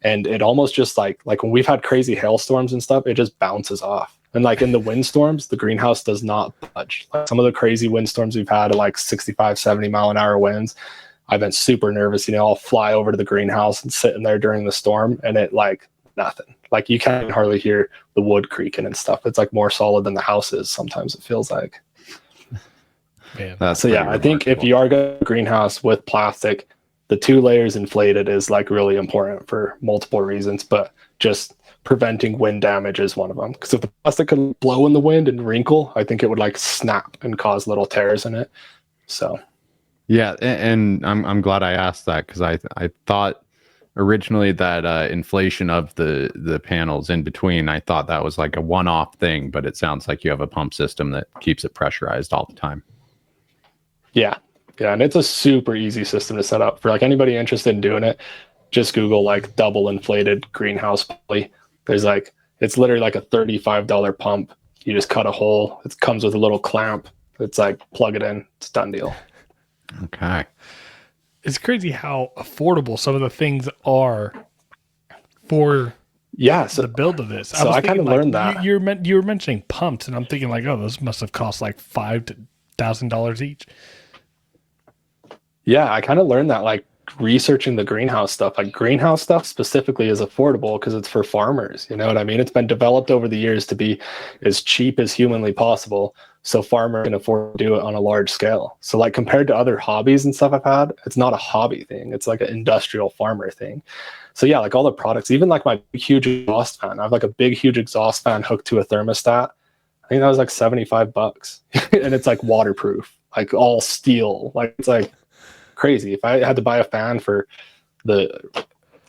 And it almost just like when we've had crazy hailstorms and stuff, it just bounces off. And like in the windstorms, the greenhouse does not budge. Like some of the crazy windstorms we've had are like 65, 70 mile an hour winds. I've been super nervous, I'll fly over to the greenhouse and sit in there during the storm, and it like nothing. Like you can't hardly hear the wood creaking and stuff. It's like more solid than the house is. Sometimes it feels like. Man. So yeah, I think if you are going to greenhouse with plastic, the 2 layers inflated is like really important for multiple reasons, but just preventing wind damage is one of them. Because if the plastic could blow in the wind and wrinkle, I think it would like snap and cause little tears in it. So yeah, and I'm glad I asked that, because I thought originally that inflation of the panels in between, I thought that was like a one-off thing, but it sounds like you have a pump system that keeps it pressurized all the time. Yeah, and it's a super easy system to set up for like anybody interested in doing it. Just Google like double inflated greenhouse pulley. There's like, it's literally like a $35 pump. You just cut a hole. It comes with a little clamp. It's like plug it in. It's done deal. Okay. It's crazy how affordable some of the things are for the build of this. So I kind of learned that. You were mentioning pumps, and I'm thinking like, oh, those must have cost like $5,000 each. Yeah, I kind of learned that like researching the greenhouse stuff. Like greenhouse stuff specifically is affordable because it's for farmers. You know what I mean? It's been developed over the years to be as cheap as humanly possible, so farmers can afford to do it on a large scale. So like compared to other hobbies and stuff I've had, it's not a hobby thing. It's like an industrial farmer thing. So yeah, like all the products, even like my huge exhaust fan. I have like a big, huge exhaust fan hooked to a thermostat. I think that was like $75 and it's like waterproof, like all steel. Like it's like crazy. If I had to buy a fan for the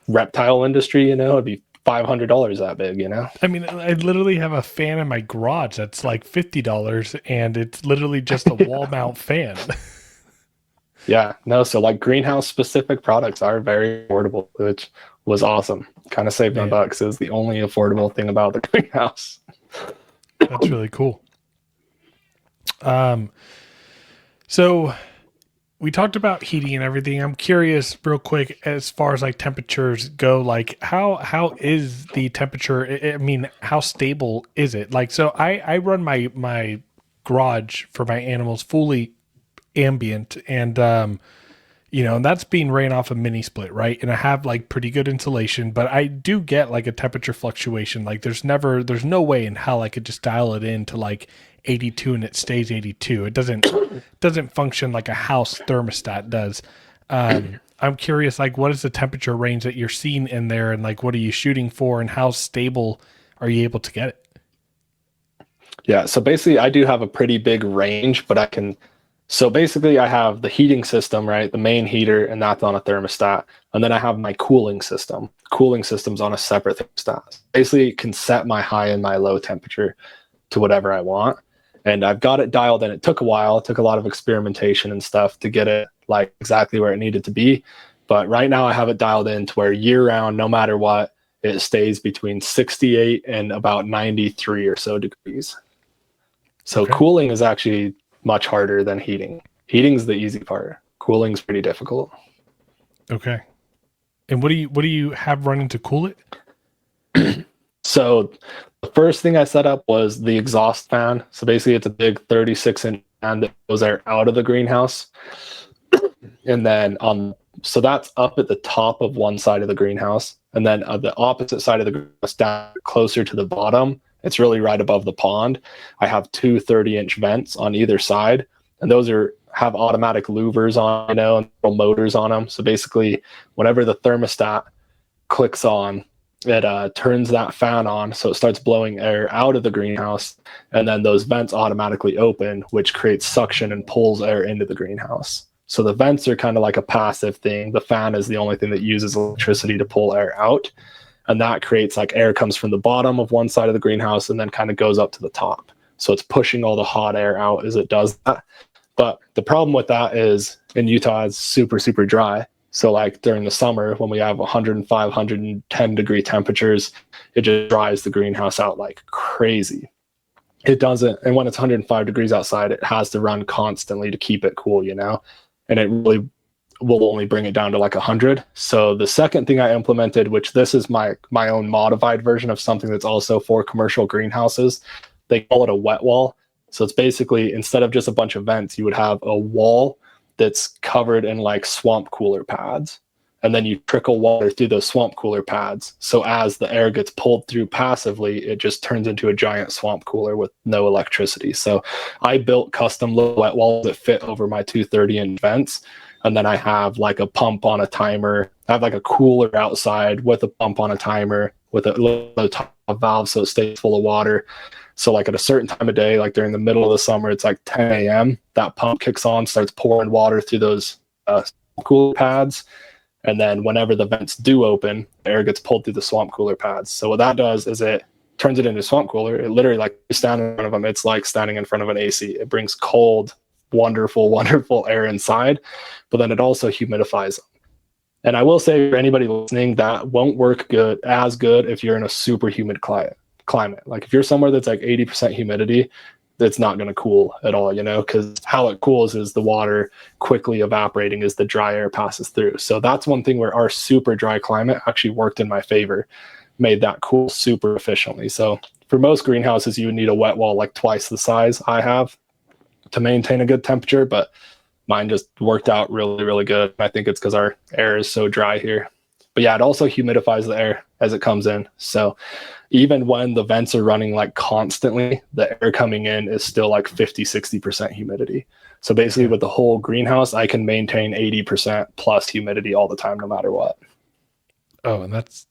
reptile industry, it'd be $500 that big, I mean, I literally have a fan in my garage that's like $50, and it's literally just a wall mount fan. Yeah, no, so like greenhouse specific products are very affordable, which was awesome. Kind of saved my bucks. It was the only affordable thing about the greenhouse. That's really cool. So we talked about heating and everything. I'm curious real quick, as far as like temperatures go, like how is the temperature? I mean, how stable is it? Like, so I run my garage for my animals fully ambient, and and that's being ran off a mini split, right? And I have like pretty good insulation, but I do get like a temperature fluctuation. Like there's no way in hell I could just dial it in to like 82 and it stays 82. It doesn't function like a house thermostat does. I'm curious, like, what is the temperature range that you're seeing in there, and like what are you shooting for, and how stable are you able to get it? Yeah, so basically I do have a pretty big range, but so basically I have the heating system, right? The main heater, and that's on a thermostat. And then I have my cooling system. Cooling system's on a separate thermostat. Basically it can set my high and my low temperature to whatever I want. And I've got it dialed in. It took a while. It took a lot of experimentation and stuff to get it like exactly where it needed to be. But right now I have it dialed in to where year round, no matter what, it stays between 68 and about 93 or so degrees. So Cooling is actually much harder than heating. Heating's the easy part. Cooling's pretty difficult. Okay. And what do you have running to cool it? So the first thing I set up was the exhaust fan. So basically it's a big 36-inch fan that goes air out of the greenhouse. And then so that's up at the top of one side of the greenhouse. And then on the opposite side of the greenhouse, down closer to the bottom, it's really right above the pond, I have two 30-inch vents on either side. And those have automatic louvers on, and little motors on them. So basically, whenever the thermostat clicks on, it turns that fan on, so it starts blowing air out of the greenhouse, and then those vents automatically open, which creates suction and pulls air into the greenhouse. So the vents are kind of like a passive thing. The fan is the only thing that uses electricity to pull air out, and that creates like air comes from the bottom of one side of the greenhouse and then kind of goes up to the top. So it's pushing all the hot air out as it does that. But the problem with that is in Utah, it's super, super dry. So like during the summer when we have 105, 110 degree temperatures, it just dries the greenhouse out like crazy. It doesn't, and when it's 105 degrees outside, it has to run constantly to keep it cool, and it really will only bring it down to like 100. So the second thing I implemented, which this is my own modified version of something that's also for commercial greenhouses, they call it a wet wall. So it's basically, instead of just a bunch of vents, you would have a wall that's covered in like swamp cooler pads. And then you trickle water through those swamp cooler pads. So as the air gets pulled through passively, it just turns into a giant swamp cooler with no electricity. So I built custom little wet walls that fit over my two 30-inch vents. And then I have like a pump on a timer. I have like a cooler outside with a pump on a timer with a little top valve so it stays full of water. So like at a certain time of day, like during the middle of the summer, it's like 10 a.m. That pump kicks on, starts pouring water through those cooler pads. And then whenever the vents do open, the air gets pulled through the swamp cooler pads. So what that does is it turns it into a swamp cooler. It literally, like, you stand in front of them, it's like standing in front of an AC. It brings cold, wonderful, wonderful air inside, but then it also humidifies them. And I will say for anybody listening, that won't work as good if you're in a super humid climate. Like if you're somewhere that's like 80% humidity, that's not going to cool at all, because how it cools is the water quickly evaporating as the dry air passes through. So that's one thing where our super dry climate actually worked in my favor, made that cool super efficiently. So for most greenhouses, you would need a wet wall like twice the size I have to maintain a good temperature, but mine just worked out really, really good. I think it's because our air is so dry here. But yeah, it also humidifies the air as it comes in. So even when the vents are running like constantly, the air coming in is still like 50-60% humidity. So basically with the whole greenhouse, I can maintain 80% plus humidity all the time, no matter what. Oh, and that's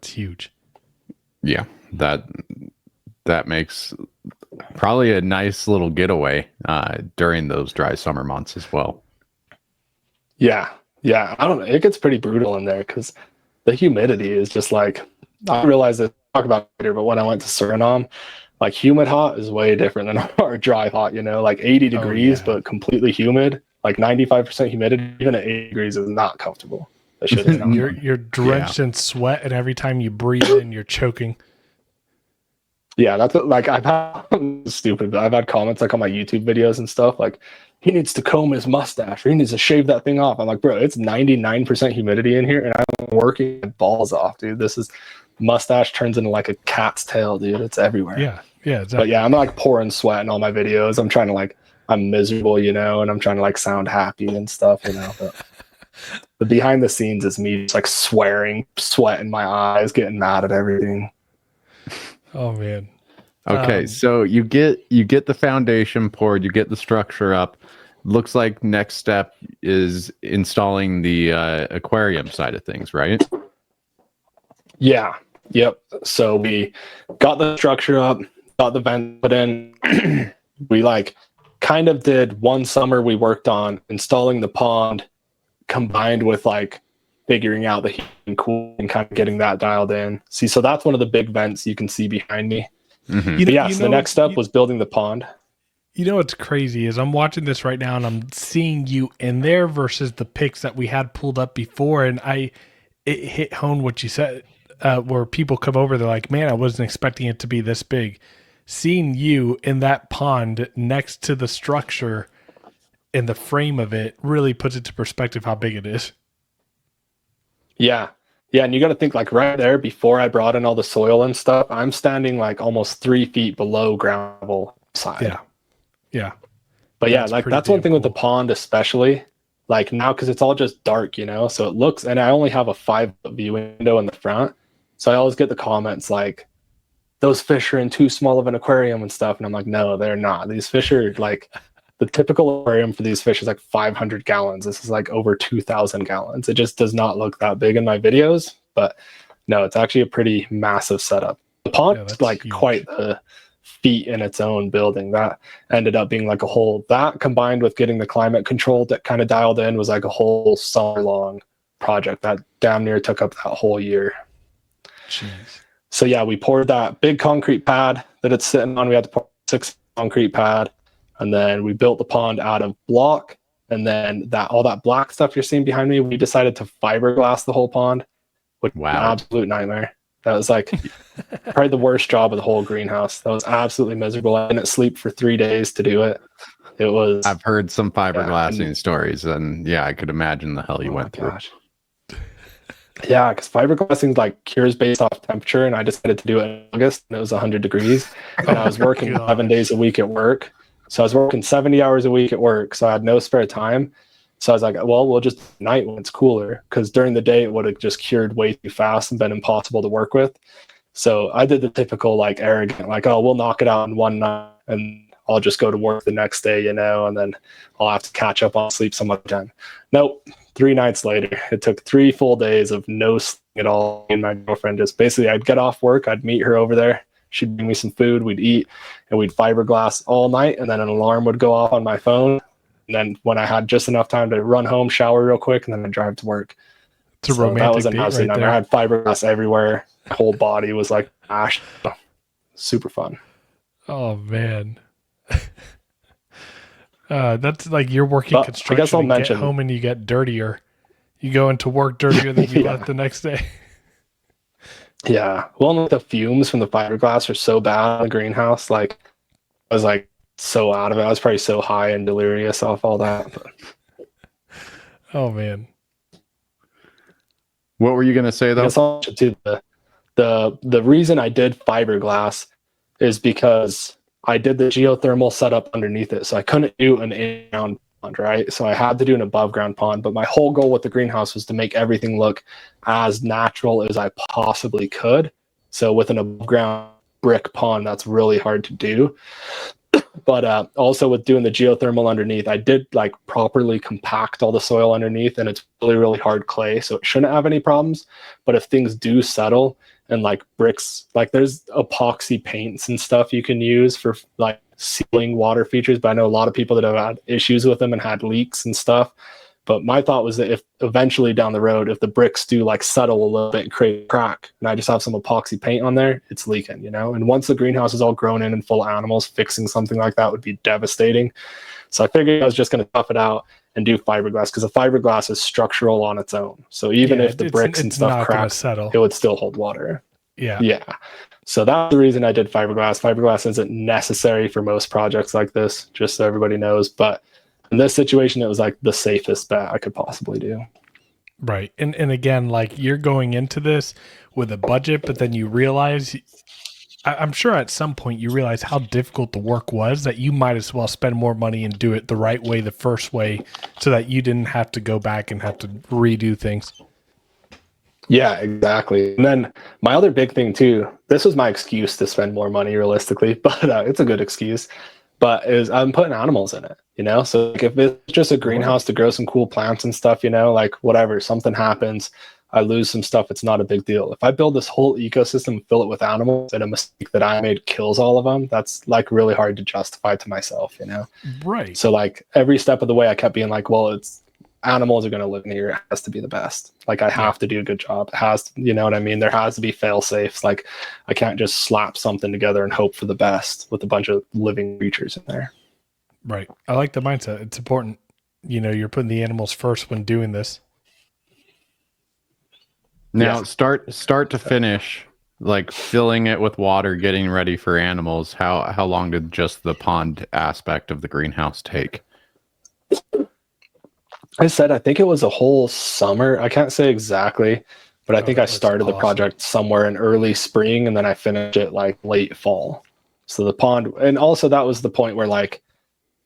huge. Yeah, that makes probably a nice little getaway during those dry summer months as well. Yeah. I don't know. It gets pretty brutal in there because the humidity is just like, I realized that talk about it later, but when I went to Suriname, like humid hot is way different than our dry hot, you know, like 80 degrees, but completely humid, like 95% humidity, even at 80 degrees is not comfortable. That shit is not You're drenched in sweat, and every time you breathe in, you're choking. Yeah, that's like I've had stupid, but I've had comments like on my YouTube videos and stuff like he needs to comb his mustache or he needs to shave that thing off. I'm like, bro, it's 99% humidity in here and I'm working my balls off, dude. This is mustache turns into like a cat's tail, dude. It's everywhere. Yeah, exactly. But yeah, I'm like pouring sweat in all my videos. I'm trying to like I'm miserable, you know, and I'm trying to like sound happy and stuff, you know. But the behind the scenes is me just like swearing, sweat in my eyes, getting mad at everything. Oh man. Okay, so you get the foundation poured, you get the structure up. Looks like next step is installing the aquarium side of things, right? Yeah. Yep. So we got the structure up, got the vent put in. We like kind of did one summer we worked on installing the pond combined with like figuring out the heat and cooling and kind of getting that dialed in. See, so that's one of the big vents you can see behind me. Mm-hmm. So the next step was building the pond. You know what's crazy is I'm watching this right now and I'm seeing you in there versus the pics that we had pulled up before, and it hit home what you said, where people come over, they're like, man, I wasn't expecting it to be this big. Seeing you in that pond next to the structure in the frame of it really puts it to perspective how big it is. Yeah. Yeah, and you got to think like right there before I brought in all the soil and stuff, I'm standing like almost 3 feet below ground level side. Yeah. Yeah. But yeah, like that's one thing with the pond, especially like now, because it's all just dark, you know, so it looks, and I only have a 5-foot view window in the front. So I always get the comments like, those fish are in too small of an aquarium and stuff. And I'm like, no, they're not. These fish are like, the typical aquarium for these fish is like 500 gallons. This is like over 2,000 gallons. It just does not look that big in my videos, but no, it's actually a pretty massive setup. The pond is like huge. Quite the feat in its own building. That ended up being like a whole, that combined with getting the climate control that kind of dialed in was like a whole summer long project that damn near took up that whole year. Jeez. So yeah, we poured that big concrete pad that it's sitting on. We had to pour 6 concrete pad, and then we built the pond out of block. And then that all that black stuff you're seeing behind me, we decided to fiberglass the whole pond, which was an absolute nightmare. That was like probably the worst job of the whole greenhouse. That was absolutely miserable. I didn't sleep for 3 days to do it. It was. I've heard some fiberglassing stories, and yeah, I could imagine the hell you went through. Yeah, because fiberglassing like cures based off temperature, and I decided to do it in August, and it was 100 degrees, and I was working 11 days a week at work. So I was working 70 hours a week at work, so I had no spare time. So I was like, well, we'll just night when it's cooler, because during the day it would have just cured way too fast and been impossible to work with. So I did the typical like arrogant, like, oh, we'll knock it out in one night, and I'll just go to work the next day, you know, and then I'll have to catch up on sleep some other time. Nope. 3 nights later, it took 3 full days of no sleep at all. And my girlfriend just basically, I'd get off work, I'd meet her over there. She'd bring me some food, we'd eat, and we'd fiberglass all night. And then an alarm would go off on my phone. And then when I had just enough time to run home, shower real quick, and then I'd drive to work. It's a romantic that was an date absolute right nightmare. there. I had fiberglass everywhere. My whole body was like ash. Super fun. Oh, man. That's like you're working construction. I guess I'll mention, get home and you get dirtier. You go into work dirtier than you left the next day. Yeah. Well, the fumes from the fiberglass are so bad in the greenhouse. Like, I was like so out of it. I was probably so high and delirious off all that. But. Oh, man. What were you going to say, though? I guess I'll do the reason I did fiberglass is because I did the geothermal setup underneath it. So I couldn't do an in-ground pond, right? So I had to do an above ground pond. But my whole goal with the greenhouse was to make everything look as natural as I possibly could. So with an above ground brick pond, that's really hard to do. But also with doing the geothermal underneath, I did like properly compact all the soil underneath, and it's really, really hard clay. So it shouldn't have any problems. But if things do settle, and like bricks, like there's epoxy paints and stuff you can use for like sealing water features. But I know a lot of people that have had issues with them and had leaks and stuff. But my thought was that if eventually down the road, if the bricks do like settle a little bit and create a crack, and I just have some epoxy paint on there, it's leaking, you know? And once the greenhouse is all grown in and full of animals, fixing something like that would be devastating. So I figured I was just going to tough it out and do fiberglass, because the fiberglass is structural on its own. So even if the bricks and stuff crack, it would still hold water. Yeah. So that's the reason I did fiberglass. Fiberglass isn't necessary for most projects like this, just so everybody knows. But in this situation, it was like the safest bet I could possibly do. Right. And again, like you're going into this with a budget, but then you realize, I'm sure at some point you realize how difficult the work was, that you might as well spend more money and do it the right way, the first way, so that you didn't have to go back and have to redo things. Yeah, exactly. And then my other big thing too, this was my excuse to spend more money realistically, but it's a good excuse, but is I'm putting animals in it, you know? So like if it's just a greenhouse to grow some cool plants and stuff, you know, like whatever, something happens, I lose some stuff, it's not a big deal. If I build this whole ecosystem and fill it with animals and a mistake that I made kills all of them, that's like really hard to justify to myself, you know? Right. So like every step of the way I kept being like, well, it's animals are going to live in here. It has to be the best. Like I have to do a good job. It has to, you know what I mean? There has to be fail safes. Like I can't just slap something together and hope for the best with a bunch of living creatures in there. Right. I like the mindset. It's important. You know, you're putting the animals first when doing this. Now, start to finish, like filling it with water, getting ready for animals. How long did just the pond aspect of the greenhouse take? I said, I think it was a whole summer. I can't say exactly, but I think I started the project somewhere in early spring and then I finished it like late fall. So the pond, and also that was the point where like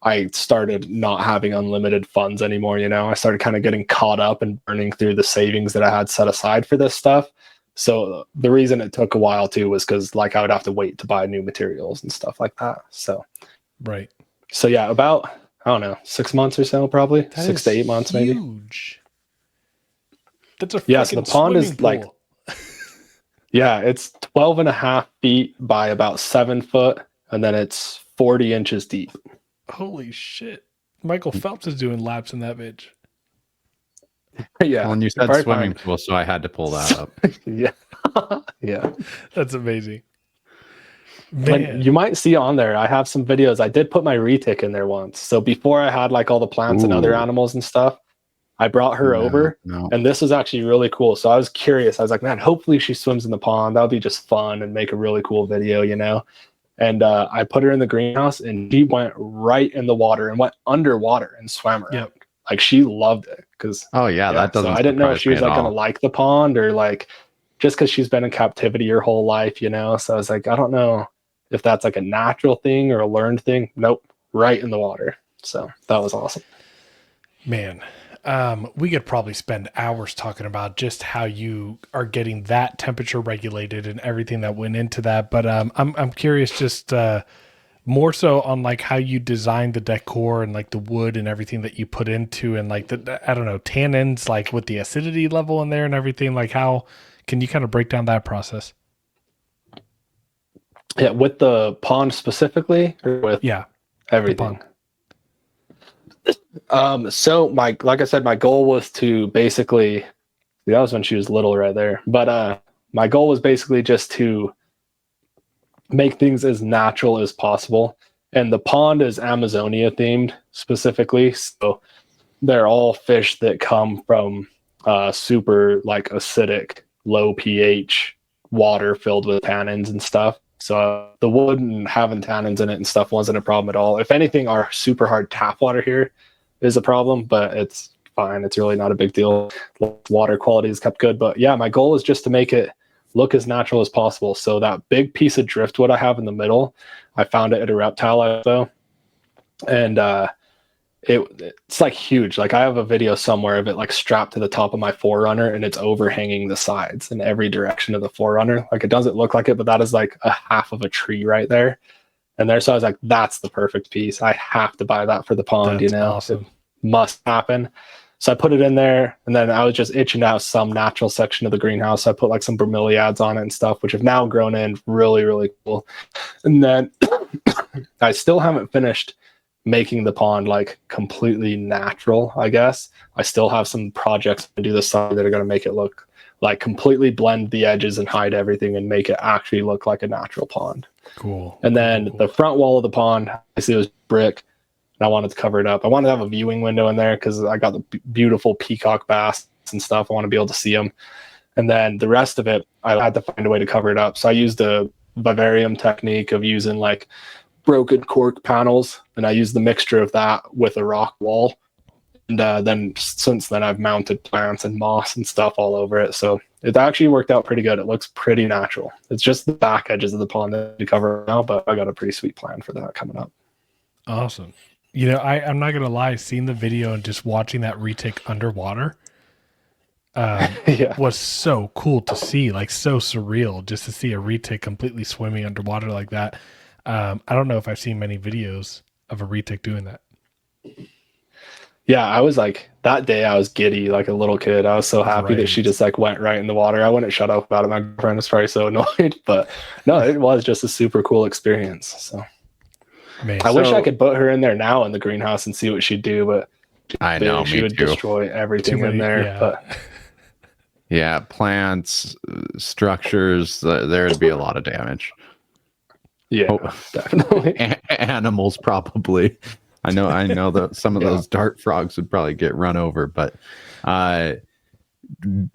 I started not having unlimited funds anymore. You know, I started kind of getting caught up and burning through the savings that I had set aside for this stuff. So the reason it took a while too was because like I would have to wait to buy new materials and stuff like that. So, right. So yeah, about, I don't know, 6 months or so, probably that 6 to 8 months, maybe. Huge. That's a so the pond is pool. like, yeah, it's 12.5 feet by about 7 foot, and then it's 40 inches deep. Holy shit! Michael Phelps is doing laps in that bitch. Yeah. Well, and you said swimming pool, so I had to pull that up. Yeah. Yeah. That's amazing. Man. You might see on there, I have some videos. I did put my Retic in there once. So before I had like all the plants and other animals and stuff, I brought her over. And this was actually really cool. So I was curious. I was like, man, hopefully she swims in the pond. That would be just fun and make a really cool video, you know? And I put her in the greenhouse and she went right in the water and went underwater and swam around. Yep. Like she loved it because that doesn't. So I didn't know if she was like gonna like the pond or like just because she's been in captivity her whole life, you know. So I was like, I don't know if that's like a natural thing or a learned thing. Nope, right in the water. So that was awesome. Man, we could probably spend hours talking about just how you are getting that temperature regulated and everything that went into that. But I'm curious, just more so on like how you designed the decor and like the wood and everything that you put into, and like the, I don't know, tannins, like with the acidity level in there and everything. Like how can you kind of break down that process? Yeah, with the pond specifically, or with everything. So like I said, my goal was to basically, that was when she was little right there. But my goal was basically just to make things as natural as possible. And the pond is Amazonia themed specifically. So they're all fish that come from super like acidic, low pH water filled with tannins and stuff. So the wood and having tannins in it and stuff wasn't a problem at all. If anything, our super hard tap water here is a problem, but it's fine. It's really not a big deal. Water quality is kept good. But yeah, my goal is just to make it look as natural as possible. So that big piece of driftwood I have in the middle, I found it at a Reptile though. And it's like huge. Like I have a video somewhere of it like strapped to the top of my Forerunner and it's overhanging the sides in every direction of the Forerunner. Like it doesn't look like it, but that is like a half of a tree right there. And there, so I was like, that's the perfect piece. I have to buy that for the pond, That's you know, awesome. It must happen. So I put it in there, and then I was just itching out some natural section of the greenhouse. So I put like some bromeliads on it and stuff, which have now grown in really, really cool. And then I still haven't finished making the pond like completely natural, I guess. I still have some projects to do this summer that are going to make it look like completely blend the edges and hide everything and make it actually look like a natural pond. Cool. And then cool. the front wall of the pond, obviously it was brick, and I wanted to cover it up. I wanted to have a viewing window in there because I got the beautiful peacock bass and stuff. I want to be able to see them. And then the rest of it, I had to find a way to cover it up. So I used a vivarium technique of using like broken cork panels, and I used the mixture of that with a rock wall. And then since then, I've mounted plants and moss and stuff all over it. So it actually worked out pretty good. It looks pretty natural. It's just the back edges of the pond that we cover now, but I got a pretty sweet plan for that coming up. Awesome. You know, I'm not going to lie, seeing the video and just watching that retic underwater was so cool to see, like so surreal just to see a retic completely swimming underwater like that. I don't know if I've seen many videos of a retic doing that. Yeah, I was like, that day I was giddy like a little kid. I was so happy that she just like went right in the water. I wouldn't shut up about it. My girlfriend was probably so annoyed, but no, it was just a super cool experience. So I wish I could put her in there now in the greenhouse and see what she'd do, but I know she would destroy everything in there. Yeah. But yeah, plants, structures, there'd be a lot of damage. Yeah, definitely. Animals probably. I know that some of those dart frogs would probably get run over, but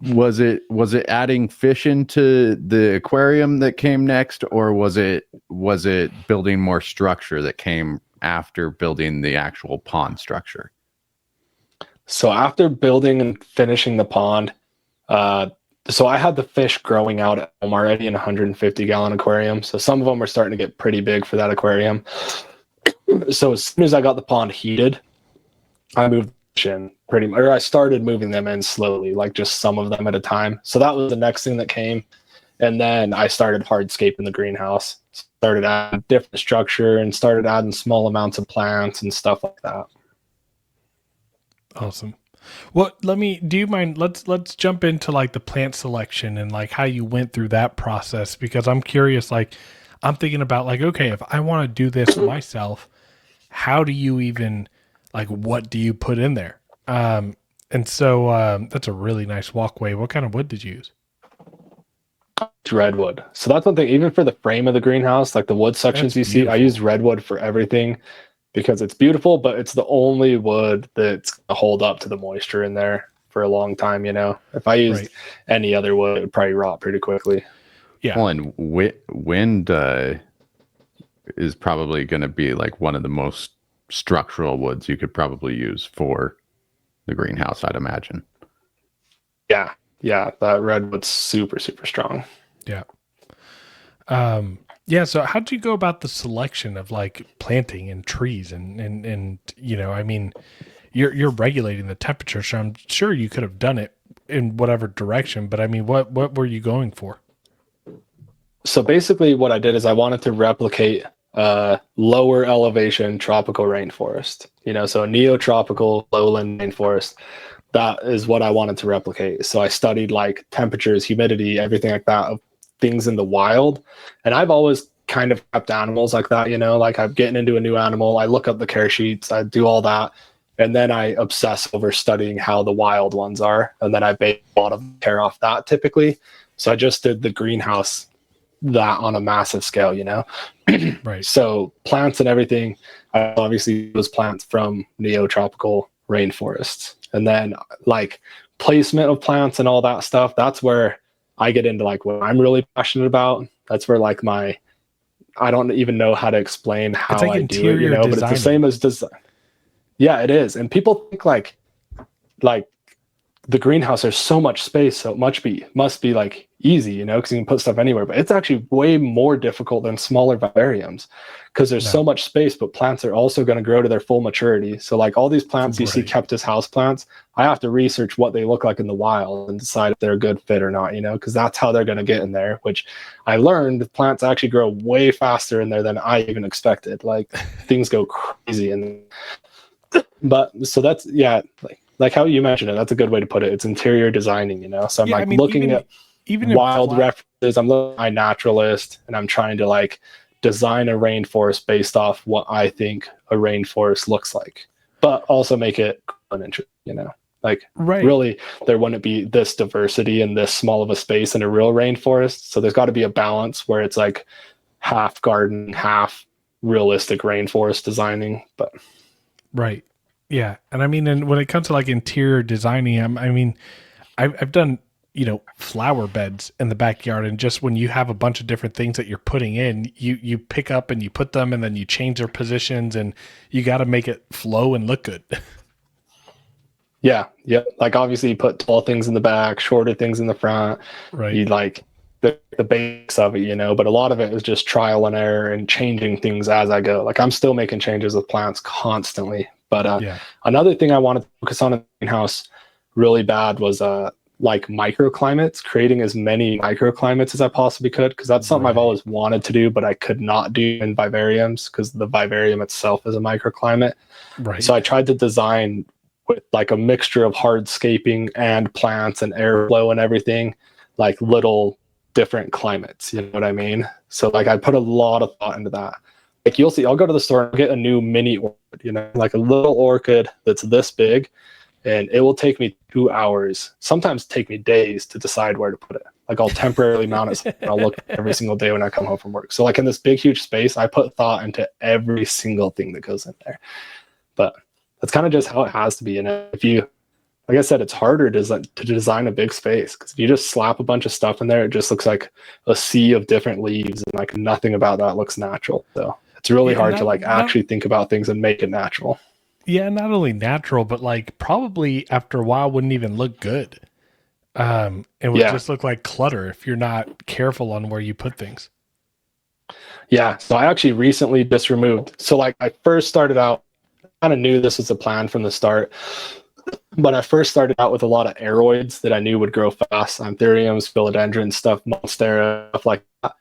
was it adding fish into the aquarium that came next, or was it building more structure that came after building the actual pond structure? So after building and finishing the pond, so I had the fish growing out at home already in a 150-gallon aquarium. So some of them were starting to get pretty big for that aquarium. So as soon as I got the pond heated, I moved in pretty much, or I started moving them in slowly, like just some of them at a time. So that was the next thing that came. And then I started hardscape in the greenhouse, started adding different structure and started adding small amounts of plants and stuff like that. Awesome. Well, do you mind, let's jump into like the plant selection and like how you went through that process, because I'm curious, like I'm thinking about like, okay, if I want to do this myself, how do you even, like, what do you put in there? And so that's a really nice walkway. What kind of wood did you use? Redwood. So that's one thing, even for the frame of the greenhouse, like the wood sections you see, I use redwood for everything because it's beautiful, but it's the only wood that's going to hold up to the moisture in there for a long time, you know? If I used any other wood, it would probably rot pretty quickly. Yeah. Well, and wind is probably going to be like one of the most structural woods you could probably use for the greenhouse, I'd imagine. Yeah, that redwood's super, super strong. Yeah. So how do you go about the selection of like planting and trees and you know, I mean, you're regulating the temperature, so I'm sure you could have done it in whatever direction, but I mean, what were you going for? So basically what I did is I wanted to replicate lower elevation tropical rainforest, you know, so a neotropical lowland rainforest. That is what I wanted to replicate. So I studied like temperatures, humidity, everything like that of things in the wild. And I've always kind of kept animals like that, you know, like I'm getting into a new animal, I look up the care sheets, I do all that. And then I obsess over studying how the wild ones are. And then I base a lot of care off that typically. So I just did the greenhouse that on a massive scale, you know? Right. So plants and everything, I obviously those plants from neotropical rainforests. And then like placement of plants and all that stuff, that's where I get into like what I'm really passionate about. That's where like I don't even know how to explain how like I do it, you know, but it's the same as design. Yeah, it is. And people think like the greenhouse, there's so much space, so it must be like easy, you know, because you can put stuff anywhere. But it's actually way more difficult than smaller vivariums because there's so much space, but plants are also going to grow to their full maturity. So like all these plants you see kept as house plants, I have to research what they look like in the wild and decide if they're a good fit or not, you know, because that's how they're going to get in there, which I learned plants actually grow way faster in there than I even expected. Like things go crazy. But so that's, like how you mentioned it, that's a good way to put it. It's interior designing, you know? So I'm looking at wild references. I'm looking at my naturalist and I'm trying to like design a rainforest based off what I think a rainforest looks like, but also make it an interest, you know, like really there wouldn't be this diversity in this small of a space in a real rainforest. So there's got to be a balance where it's like half garden, half realistic rainforest designing. But right. Yeah. And I mean, and when it comes to like interior designing, I mean, I've done, you know, flower beds in the backyard, and just when you have a bunch of different things that you're putting in, you pick up and you put them, and then you change their positions, and you got to make it flow and look good. Yeah. Like obviously you put tall things in the back, shorter things in the front. Right. You like the base of it, you know, but a lot of it is just trial and error and changing things as I go. Like I'm still making changes with plants constantly. But another thing I wanted to focus on in the greenhouse really bad was like microclimates, creating as many microclimates as I possibly could, because that's something I've always wanted to do, but I could not do in vivariums because the vivarium itself is a microclimate. Right. So I tried to design with like a mixture of hardscaping and plants and airflow and everything, like little different climates, you know what I mean? So like I put a lot of thought into that. Like you'll see, I'll go to the store and get a new mini orchid, you know, like a little orchid that's this big, and it will take me 2 hours, sometimes take me days to decide where to put it. Like I'll temporarily mount it and I'll look every single day when I come home from work. So like in this big, huge space, I put thought into every single thing that goes in there. But that's kind of just how it has to be. And if you, like I said, it's harder to design a big space, because if you just slap a bunch of stuff in there, it just looks like a sea of different leaves, and like nothing about that looks natural. So it's really hard to like actually think about things and make it natural. Yeah, not only natural, but like probably after a while wouldn't even look good. It would just look like clutter if you're not careful on where you put things. Yeah, so I actually recently just removed. So like I first started out, I kind of knew this was a plan from the start. But I first started out with a lot of aeroids that I knew would grow fast, anthuriums, philodendrons, stuff, monstera, stuff like that,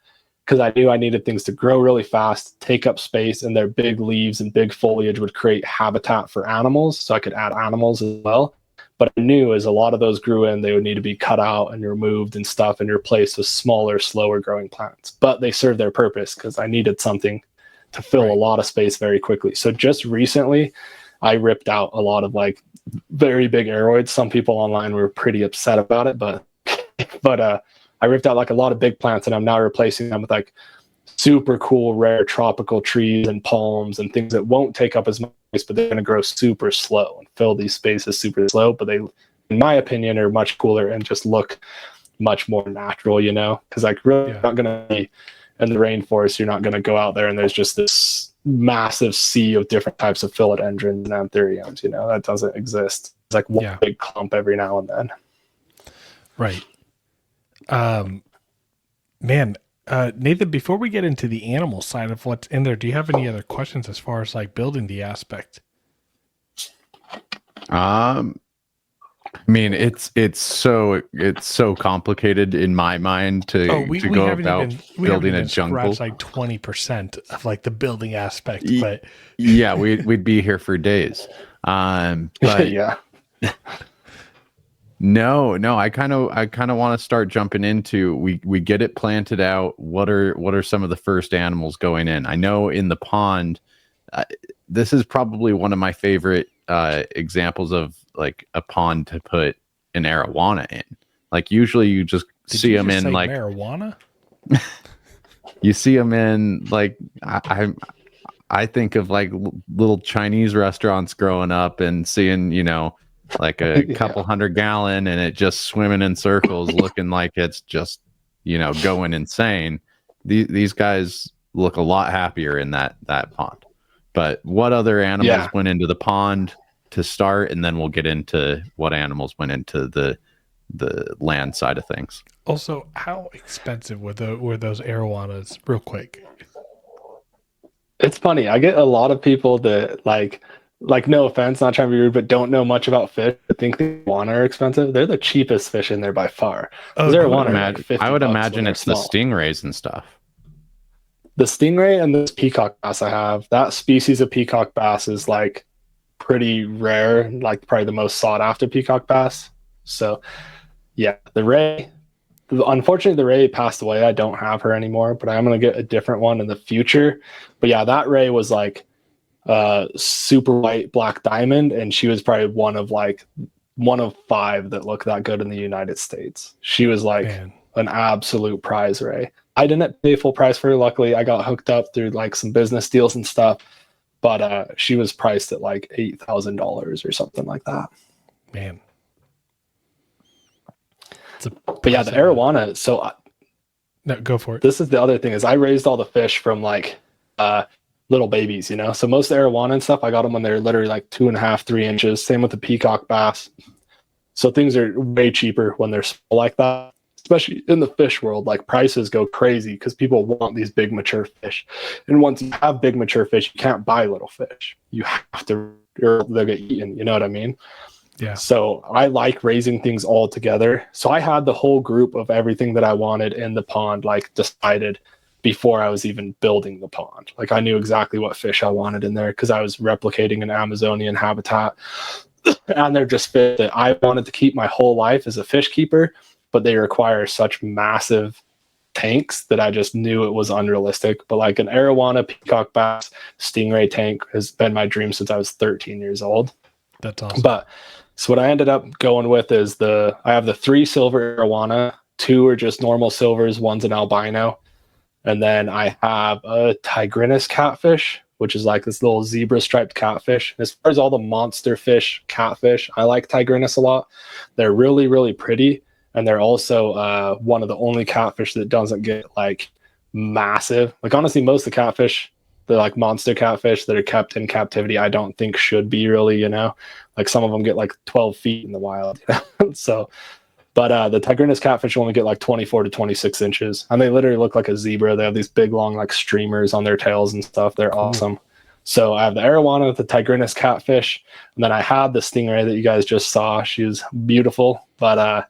because I knew I needed things to grow really fast, take up space, and their big leaves and big foliage would create habitat for animals, so I could add animals as well. But I knew as a lot of those grew in, they would need to be cut out and removed and stuff and replaced with smaller, slower growing plants. But they served their purpose because I needed something to fill a lot of space very quickly. So just recently, I ripped out a lot of like very big aeroids. Some people online were pretty upset about it, but I ripped out like a lot of big plants, and I'm now replacing them with like super cool, rare tropical trees and palms and things that won't take up as much space, but they're going to grow super slow and fill these spaces super slow. But they, in my opinion, are much cooler and just look much more natural, you know, because like really not going to be in the rainforest. You're not going to go out there and there's just this massive sea of different types of philodendrons and anthuriums, you know, that doesn't exist. It's like one big clump every now and then. Right. Man, Nathan, before we get into the animal side of what's in there, do you have any other questions as far as like building the aspect? I mean, it's so complicated in my mind to go about building a jungle. Like 20% of like the building aspect, but yeah, we'd be here for days. But yeah. No, I kind of want to start jumping into we get it planted out. What are some of the first animals going in? I know in the pond, this is probably one of my favorite examples of like a pond to put an arowana in. Like usually you just see them in like marijuana. You see them in like I think of like little Chinese restaurants growing up and seeing, you know, like a couple 100-gallon and it just swimming in circles looking like it's just, you know, going insane. These guys look a lot happier in that pond. But what other animals went into the pond to start, and then we'll get into what animals went into the land side of things. Also, how expensive were those arowanas, real quick? It's funny. I get a lot of people that like no offense, not trying to be rude, but don't know much about fish. I think the arowana are expensive. They're the cheapest fish in there by far. I would imagine it's the stingrays and stuff. The stingray and this peacock bass I have, that species of peacock bass is like pretty rare, like probably the most sought after peacock bass. So yeah, the ray, unfortunately, the ray passed away. I don't have her anymore, but I'm going to get a different one in the future. But yeah, that ray was like super white black diamond, and she was probably one of 5 that look that good in the United States. She was like an absolute prize ray. I didn't pay full price for her. Luckily, I got hooked up through like some business deals and stuff. But she was priced at like $8,000 or something like that. Man. But yeah, the arowana. So no, go for it. This is the other thing is I raised all the fish from like little babies, you know. So most of the arowana and stuff, I got them when they're literally like 2.5, 3 inches. Same with the peacock bass. So things are way cheaper when they're small like that. Especially in the fish world, like prices go crazy because people want these big mature fish. And once you have big mature fish, you can't buy little fish. You have to, or they'll get eaten. You know what I mean? Yeah. So I like raising things all together. So I had the whole group of everything that I wanted in the pond, like decided before I was even building the pond. Like I knew exactly what fish I wanted in there because I was replicating an Amazonian habitat. And they're just fish that I wanted to keep my whole life as a fish keeper, but they require such massive tanks that I just knew it was unrealistic. But like an arowana, peacock bass, stingray tank has been my dream since I was 13 years old. That's awesome. But so what I ended up going with is I have the 3 silver arowana, 2 are just normal silvers, one's an albino. And then I have a tigrinus catfish, which is like this little zebra striped catfish. As far as all the monster fish catfish, I like tigrinus a lot. They're really, really pretty. And they're also one of the only catfish that doesn't get like massive. Like honestly, most of the catfish, the like monster catfish that are kept in captivity, I don't think should be really, you know, like some of them get like 12 feet in the wild. You know? So, but the tigrinus catfish only get like 24 to 26 inches. And they literally look like a zebra. They have these big, long like streamers on their tails and stuff. They're awesome. So I have the arowana with the tigrinus catfish. And then I had the stingray that you guys just saw. She was beautiful. But,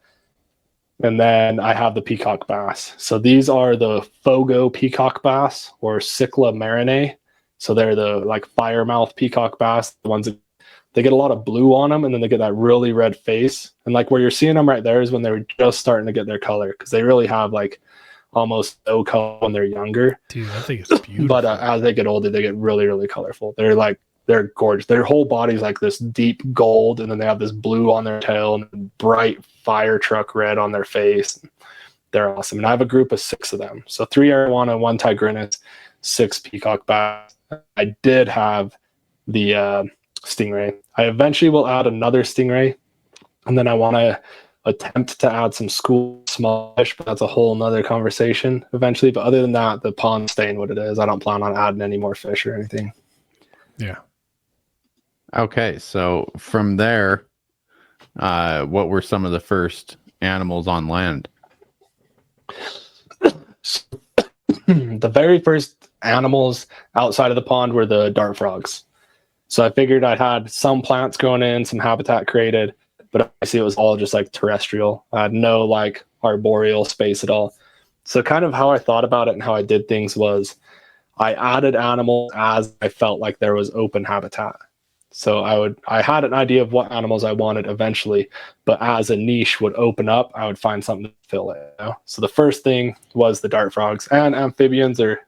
and then I have the peacock bass. So these are the Fogo peacock bass or Cichla marinae. So they're the like firemouth peacock bass, the ones that they get a lot of blue on them, and then they get that really red face. And like where you're seeing them right there is when they were just starting to get their color, because they really have like almost no color when they're younger. Dude, I think it's beautiful. But as they get older, they get really, really colorful. They're gorgeous. Their whole body's like this deep gold, and then they have this blue on their tail and bright fire truck red on their face. They're awesome. And I have a group of 6 of them. So 3 arowana, 1 tigrinus, 6 peacock bass. I did have the stingray. I eventually will add another stingray, and then I want to attempt to add some school small fish, but that's a whole nother conversation eventually. But other than that, the pond's staying what it is. I don't plan on adding any more fish or anything. Yeah. Okay, so from there, what were some of the first animals on land? The very first animals outside of the pond were the dart frogs. So I figured I had some plants growing in, some habitat created, but obviously it was all just like terrestrial. I had no like arboreal space at all. So kind of how I thought about it and how I did things was I added animals as I felt like there was open habitat. So I had an idea of what animals I wanted eventually, but as a niche would open up, I would find something to fill it. You know? So the first thing was the dart frogs, and amphibians are,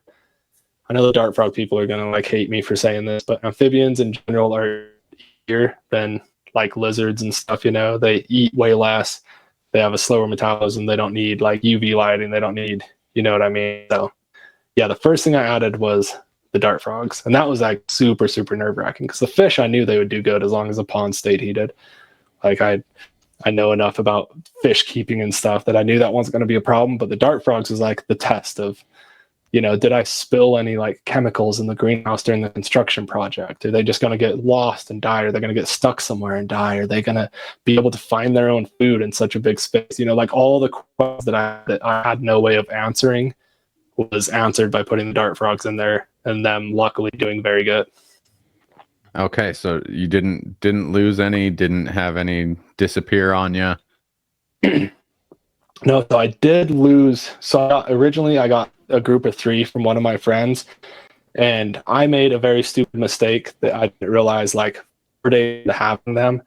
I know the dart frog people are going to like hate me for saying this, but amphibians in general are easier than like lizards and stuff, you know. They eat way less. They have a slower metabolism. They don't need like UV lighting. They don't need, you know what I mean? So yeah, the first thing I added was the dart frogs. And that was like super, super nerve wracking because the fish, I knew they would do good as long as the pond stayed heated. Like I know enough about fish keeping and stuff that I knew that wasn't going to be a problem. But the dart frogs was like the test of, you know, did I spill any like chemicals in the greenhouse during the construction project? Are they just going to get lost and die? Are they going to get stuck somewhere and die? Are they going to be able to find their own food in such a big space? You know, like all the questions that I had no way of answering was answered by putting the dart frogs in there and them luckily doing very good. Okay, so you didn't lose any, didn't have any disappear on you? No, so I did lose. So originally I got a group of 3 from one of my friends, and I made a very stupid mistake that I didn't realize like 4 days to having them.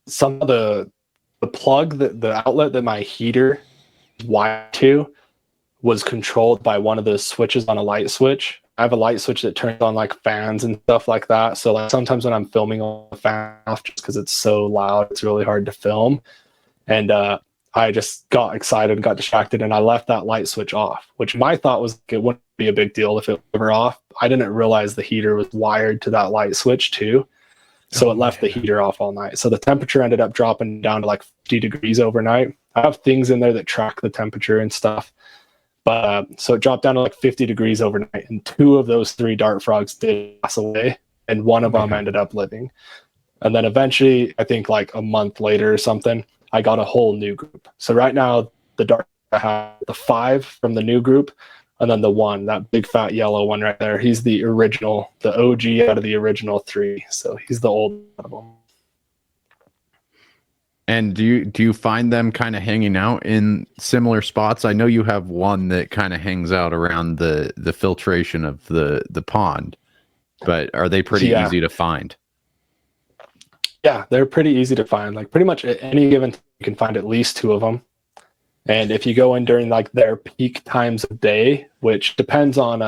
Some of the the plug, the outlet that my heater is wired to was controlled by one of those switches on a light switch. I have a light switch that turns on like fans and stuff like that. So like sometimes when I'm filming on the fan off just because it's so loud, it's really hard to film. And I just got excited and got distracted, and I left that light switch off, which my thought was it wouldn't be a big deal if it were off. I didn't realize the heater was wired to that light switch too. So it left the heater off all night. So the temperature ended up dropping down to like 50 degrees overnight. I have things in there that track the temperature and stuff. But so it dropped down to like 50 degrees overnight, and 2 of those 3 dart frogs did pass away, and one of them ended up living. And then eventually, I think like a month later or something, I got a whole new group. So right now, the dart, I have the 5 from the new group, and then the 1, that big fat yellow one right there. He's the original, the OG out of the original 3. So he's the old one of them. And do you find them kind of hanging out in similar spots? I know you have one that kind of hangs out around the filtration of the pond, but are they pretty easy to find? Yeah, they're pretty easy to find. Like pretty much at any given time, you can find at least 2 of them. And if you go in during like their peak times of day, which depends on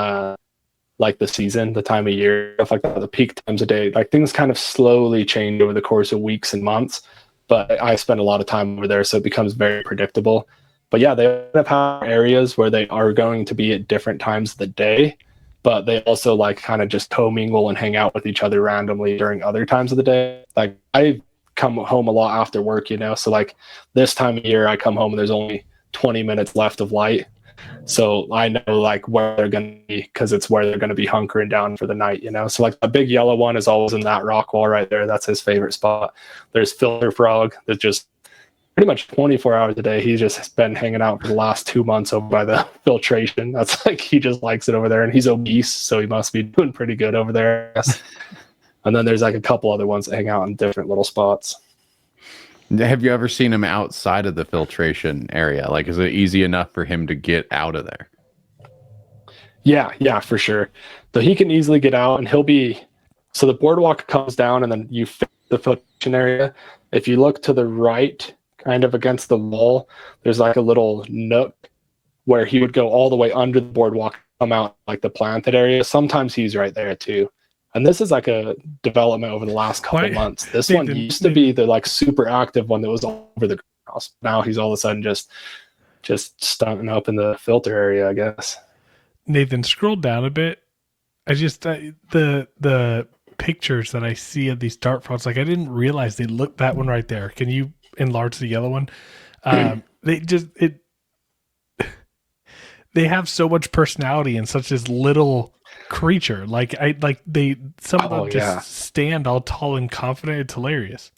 like the season, the time of year, stuff like that, the peak times of day, like things kind of slowly change over the course of weeks and months. But I spend a lot of time over there, so it becomes very predictable. But yeah, they have areas where they are going to be at different times of the day, but they also like kind of just commingle and hang out with each other randomly during other times of the day. Like I come home a lot after work, you know, so like this time of year I come home and there's only 20 minutes left of light. So I know like where they're going to be because it's where they're going to be hunkering down for the night, you know? So like a big yellow one is always in that rock wall right there. That's his favorite spot. There's filter frog that's just pretty much 24 hours a day. He's just been hanging out for the last 2 months over by the filtration. That's like, he just likes it over there, and he's obese. So he must be doing pretty good over there. And then there's like a couple other ones that hang out in different little spots. Have you ever seen him outside of the filtration area? Like, is it easy enough for him to get out of there? Yeah, for sure. So he can easily get out, and he'll be, so the boardwalk comes down and then you fit the filtration area. If you look to the right, kind of against the wall, there's like a little nook where he would go all the way under the boardwalk, come out like the planted area. Sometimes he's right there too. And this is like a development over the last couple months. This one used to be the like super active one that was all over the greenhouse. Now he's all of a sudden just stunting up in the filter area, I guess. Nathan, scroll down a bit. I just the pictures that I see of these dart frogs, like I didn't realize they look, that one right there. Can you enlarge the yellow one? They have so much personality in such this little creature. Some of them just stand all tall and confident. It's hilarious.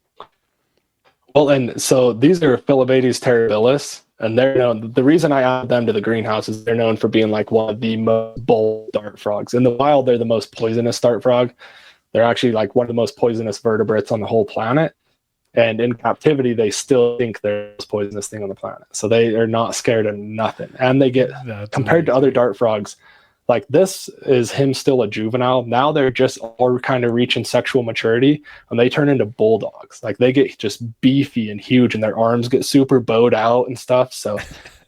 Well, and so these are Philobades terribilis, and they're known. The reason I added them to the greenhouse is they're known for being like one of the most bold dart frogs. In the wild, they're the most poisonous dart frog. They're actually like one of the most poisonous vertebrates on the whole planet. And in captivity, they still think they're the most poisonous thing on the planet. So they are not scared of nothing. And they get, compared to other dart frogs, like this is him still a juvenile. Now they're just all kind of reaching sexual maturity, and they turn into bulldogs. Like they get just beefy and huge, and their arms get super bowed out and stuff. So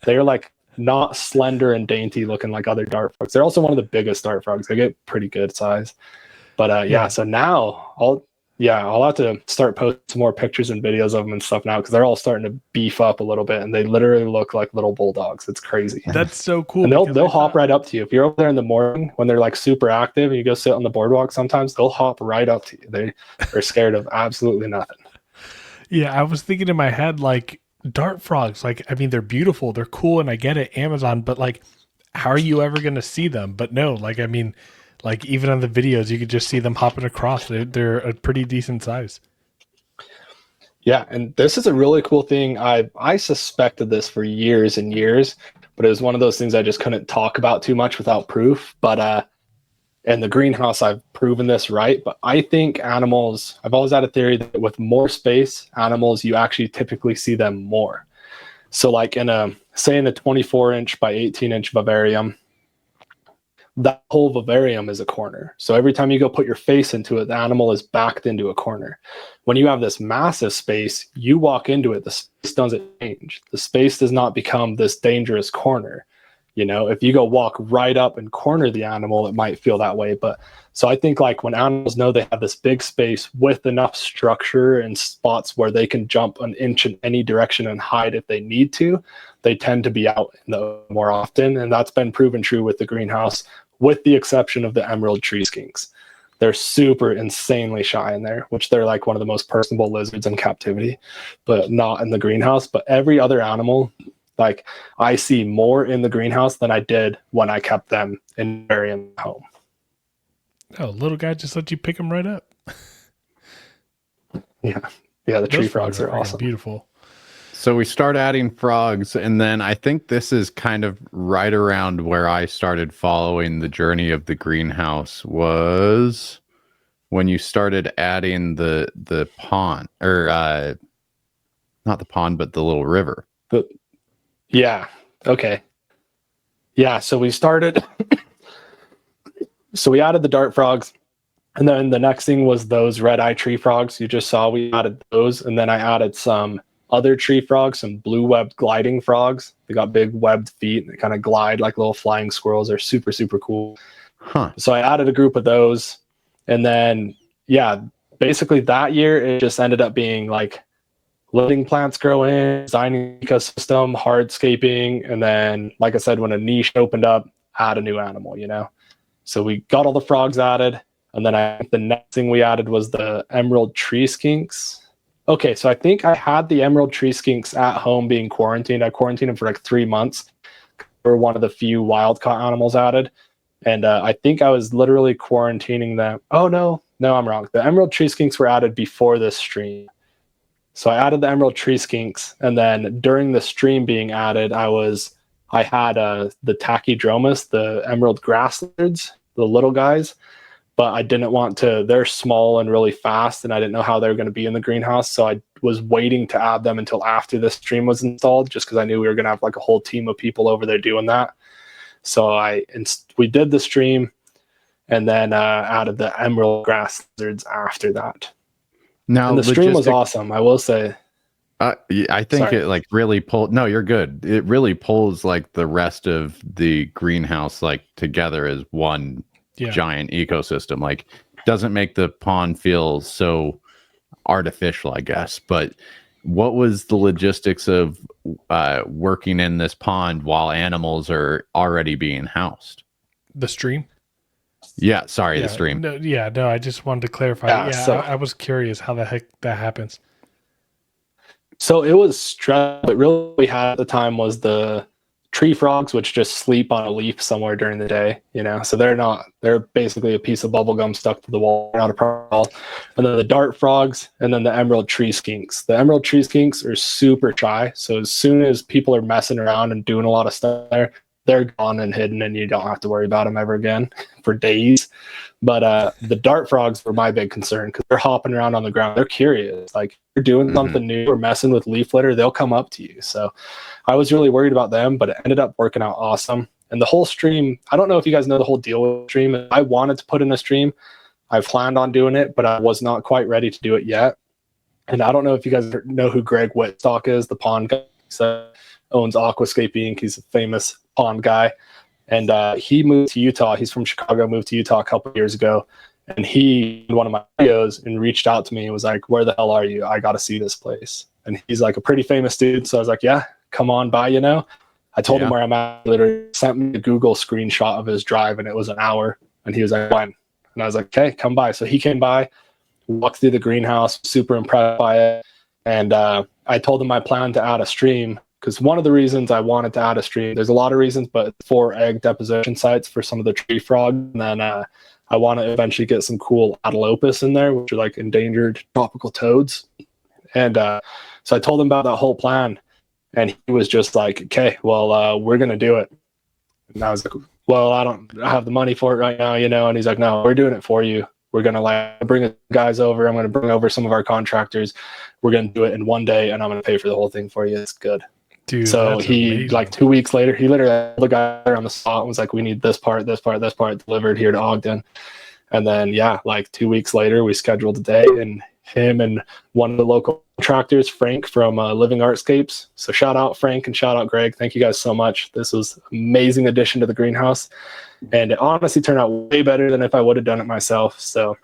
they're like not slender and dainty looking like other dart frogs. They're also one of the biggest dart frogs. They get pretty good size. But so now I'll have to start posting some more pictures and videos of them and stuff now, because they're all starting to beef up a little bit, and they literally look like little bulldogs. It's crazy. That's so cool. And they'll hop right up to you. If you're over there in the morning when they're like super active and you go sit on the boardwalk, sometimes they'll hop right up to you. They are scared of absolutely nothing. Yeah, I was thinking in my head, like dart frogs, like, I mean, they're beautiful, they're cool, and I get it, Amazon, but like, how are you ever going to see them? But no, like, I mean, like even on the videos, you could just see them hopping across. They're a pretty decent size. Yeah, and this is a really cool thing. I suspected this for years and years, but it was one of those things I just couldn't talk about too much without proof. But in the greenhouse, I've proven this right. But I think animals, I've always had a theory that with more space, animals, you actually typically see them more. So like in a 24-inch by 18-inch vivarium, that whole vivarium is a corner. So every time you go put your face into it, the animal is backed into a corner. When you have this massive space, you walk into it, the space doesn't change. The space does not become this dangerous corner. You know, if you go walk right up and corner the animal, it might feel that way. But so I think like when animals know they have this big space with enough structure and spots where they can jump an inch in any direction and hide if they need to, they tend to be out in the more often. And that's been proven true with the greenhouse, with the exception of the emerald tree skinks. They're super insanely shy in there, which they're like one of the most personable lizards in captivity, but not in the greenhouse. But every other animal, like I see more in the greenhouse than I did when I kept them in aquarium home. Oh, little guy just let you pick them right up. Yeah. Yeah, the tree frogs are awesome. Beautiful. So we start adding frogs, and then I think this is kind of right around where I started following the journey of the greenhouse, was when you started adding the pond, or not the pond, but the little river. But yeah, okay. Yeah, so we started so we added the dart frogs, and then the next thing was those red-eye tree frogs you just saw. We added those, and then I added some other tree frogs, some blue-webbed gliding frogs. They got big webbed feet, and they kind of glide like little flying squirrels. They're super, super cool. So I added a group of those, and then, yeah, basically that year, it just ended up being like letting plants grow in, designing ecosystem, hardscaping, and then, like I said, when a niche opened up, add a new animal, you know? So we got all the frogs added, and then the next thing we added was the emerald tree skinks. Okay, so I think I had the emerald tree skinks at home being quarantined. I quarantined them for like 3 months. They were one of the few wild caught animals added. And I think I was literally quarantining them. Oh, no, I'm wrong. The emerald tree skinks were added before this stream. So I added the emerald tree skinks, and then during the stream being added, I had the tachydramus, the emerald grass lizards, the little guys, but I didn't want to. They're small and really fast, and I didn't know how they were going to be in the greenhouse, so I was waiting to add them until after the stream was installed, just because I knew we were going to have like a whole team of people over there doing that. So we did the stream, and then added the emerald grass lizards after that. Now, and the stream was awesome, I will say. I think it like really pulled. No, you're good. It really pulls like the rest of the greenhouse like together as one giant ecosystem. Like, doesn't make the pond feel so artificial, I guess. But what was the logistics of working in this pond while animals are already being housed? The stream. Yeah, sorry, the stream. No, I just wanted to clarify. I was curious how the heck that happens. So it was stress. What really we had at the time was the tree frogs, which just sleep on a leaf somewhere during the day, you know. So they're basically a piece of bubble gum stuck to the wall, not a problem. And then the dart frogs, and then the emerald tree skinks. The emerald tree skinks are super shy. So as soon as people are messing around and doing a lot of stuff there, they're gone and hidden, and you don't have to worry about them ever again for days. But the dart frogs were my big concern, because they're hopping around on the ground. They're curious. Like, you're doing something new or messing with leaf litter, they'll come up to you. So I was really worried about them, but it ended up working out awesome. And the whole stream, I don't know if you guys know the whole deal with the stream. I wanted to put in a stream. I planned on doing it, but I was not quite ready to do it yet. And I don't know if you guys know who Greg Whitstock is, the pond guy. So owns Aquascape Inc. He's a famous pond guy. And he moved to Utah. He's from Chicago, moved to Utah a couple of years ago. And he did one of my videos and reached out to me and was like, "Where the hell are you? I got to see this place." And he's like a pretty famous dude. So I was like, "Yeah, come on by, you know." I told him where I'm at. He literally sent me a Google screenshot of his drive, and it was an hour. And he was like, "When?" And I was like, "Okay, come by." So he came by, walked through the greenhouse, super impressed by it. And I told him my plan to add a stream, because one of the reasons I wanted to add a stream, there's a lot of reasons, but 4 egg deposition sites for some of the tree frogs. And then I want to eventually get some cool Atelopus in there, which are like endangered tropical toads. And so I told him about that whole plan, and he was just like, "Okay, well, we're going to do it." And I was like, "Well, I don't have the money for it right now, you know." And he's like, "No, we're doing it for you. We're going to like bring guys over. I'm going to bring over some of our contractors. We're going to do it in one day, and I'm going to pay for the whole thing for you. It's good." Dude, so that's he amazing. like 2 weeks later, he literally had the guy on the spot and was like, we need this part delivered here to Ogden. And then like 2 weeks later, we scheduled a day, and him and one of the local contractors, Frank from Living Artscapes. So shout out Frank and shout out Greg. Thank you guys so much. This was an amazing addition to the greenhouse, and it honestly turned out way better than if I would have done it myself. So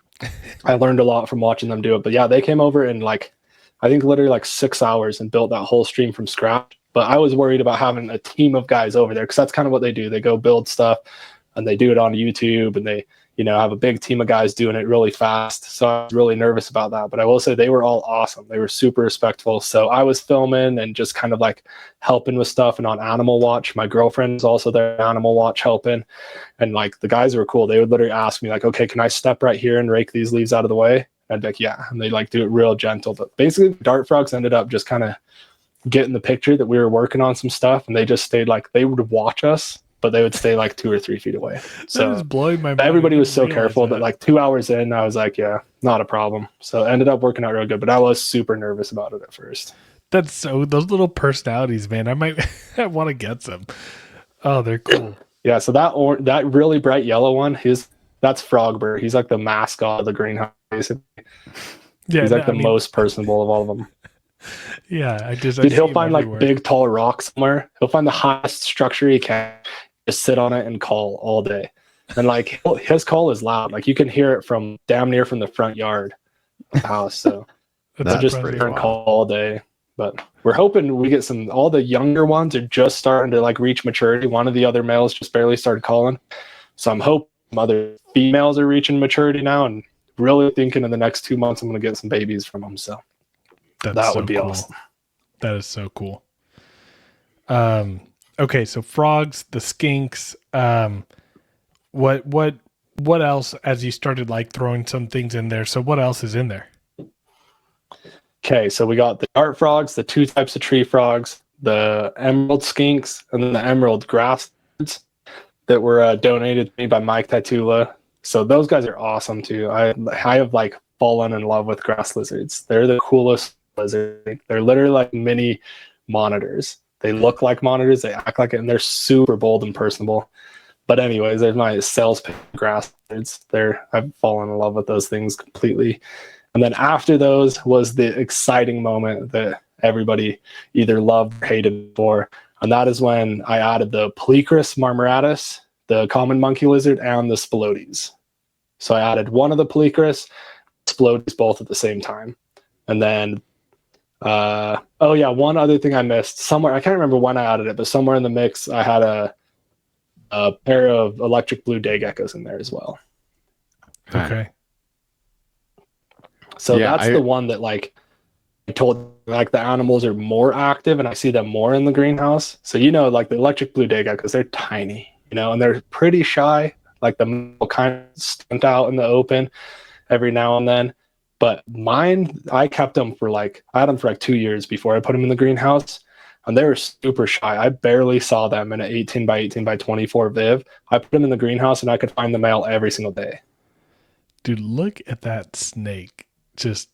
I learned a lot from watching them do it. But yeah, they came over in like, I think literally like 6 hours and built that whole stream from scratch. But I was worried about having a team of guys over there, because that's kind of what they do. They go build stuff and they do it on YouTube, and they, have a big team of guys doing it really fast. So I was really nervous about that. But I will say they were all awesome. They were super respectful. So I was filming and just kind of like helping with stuff, and on Animal Watch. My girlfriend was also there, Animal Watch, helping. And like the guys were cool. They would literally ask me like, okay, can I step right here and rake these leaves out of the way? I'd be like, yeah. And they like do it real gentle. But basically dart frogs ended up just kind of getting the picture that we were working on some stuff, and they just stayed like, they would watch us, but they would stay like 2 or 3 feet away. So that is blowing my mind. Everybody was so careful that like 2 hours in, I was like, yeah, not a problem. So it ended up working out real good, but I was super nervous about it at first. That's so, those little personalities, man. I might I want to get some. Oh, they're cool. Yeah, so that really bright yellow one, that's Frogbird. He's like the mascot of the greenhouse, basically. Yeah, he's like the most personable of all of them. Yeah, Dude, he'll find like big tall rocks somewhere. He'll find the highest structure he can, just sit on it and call all day. And like his call is loud. Like you can hear it from damn near from the front yard of the house. So that's just call all day. But we're hoping we get all the younger ones are just starting to like reach maturity. One of the other males just barely started calling. So I'm hoping other females are reaching maturity now, and really thinking in the next 2 months I'm going to get some babies from them. So that would be awesome. That is so cool. Okay, so frogs, the skinks. What else, as you started like throwing some things in there? So what else is in there? Okay, so we got the dart frogs, the 2 types of tree frogs, the emerald skinks, and then the emerald grass lizards that were donated to me by Mike Tatula. So those guys are awesome too. I have like fallen in love with grass lizards. They're the coolest lizard. They're literally like mini monitors. They look like monitors, they act like it, and they're super bold and personable. But anyways, there's my sales pitch grass lizards. I've fallen in love with those things completely. And then after those was the exciting moment that everybody either loved or hated for. And that is when I added the Polychrus marmoratus, the common monkey lizard, and the Spilotes. So I added one of the Polychrus, Spilotes both at the same time. And then one other thing I missed somewhere. I can't remember when I added it, but somewhere in the mix, I had a pair of electric blue day geckos in there as well. Okay. So that's the one that like I told, like the animals are more active and I see them more in the greenhouse. So, like the electric blue day geckos, they're tiny, and they're pretty shy. Like the male kind of stunt out in the open every now and then. But mine, I had them for like 2 years before I put them in the greenhouse, and they were super shy. I barely saw them in an 18 by 18 by 24 Viv. I put them in the greenhouse and I could find the male every single day. Dude, look at that snake just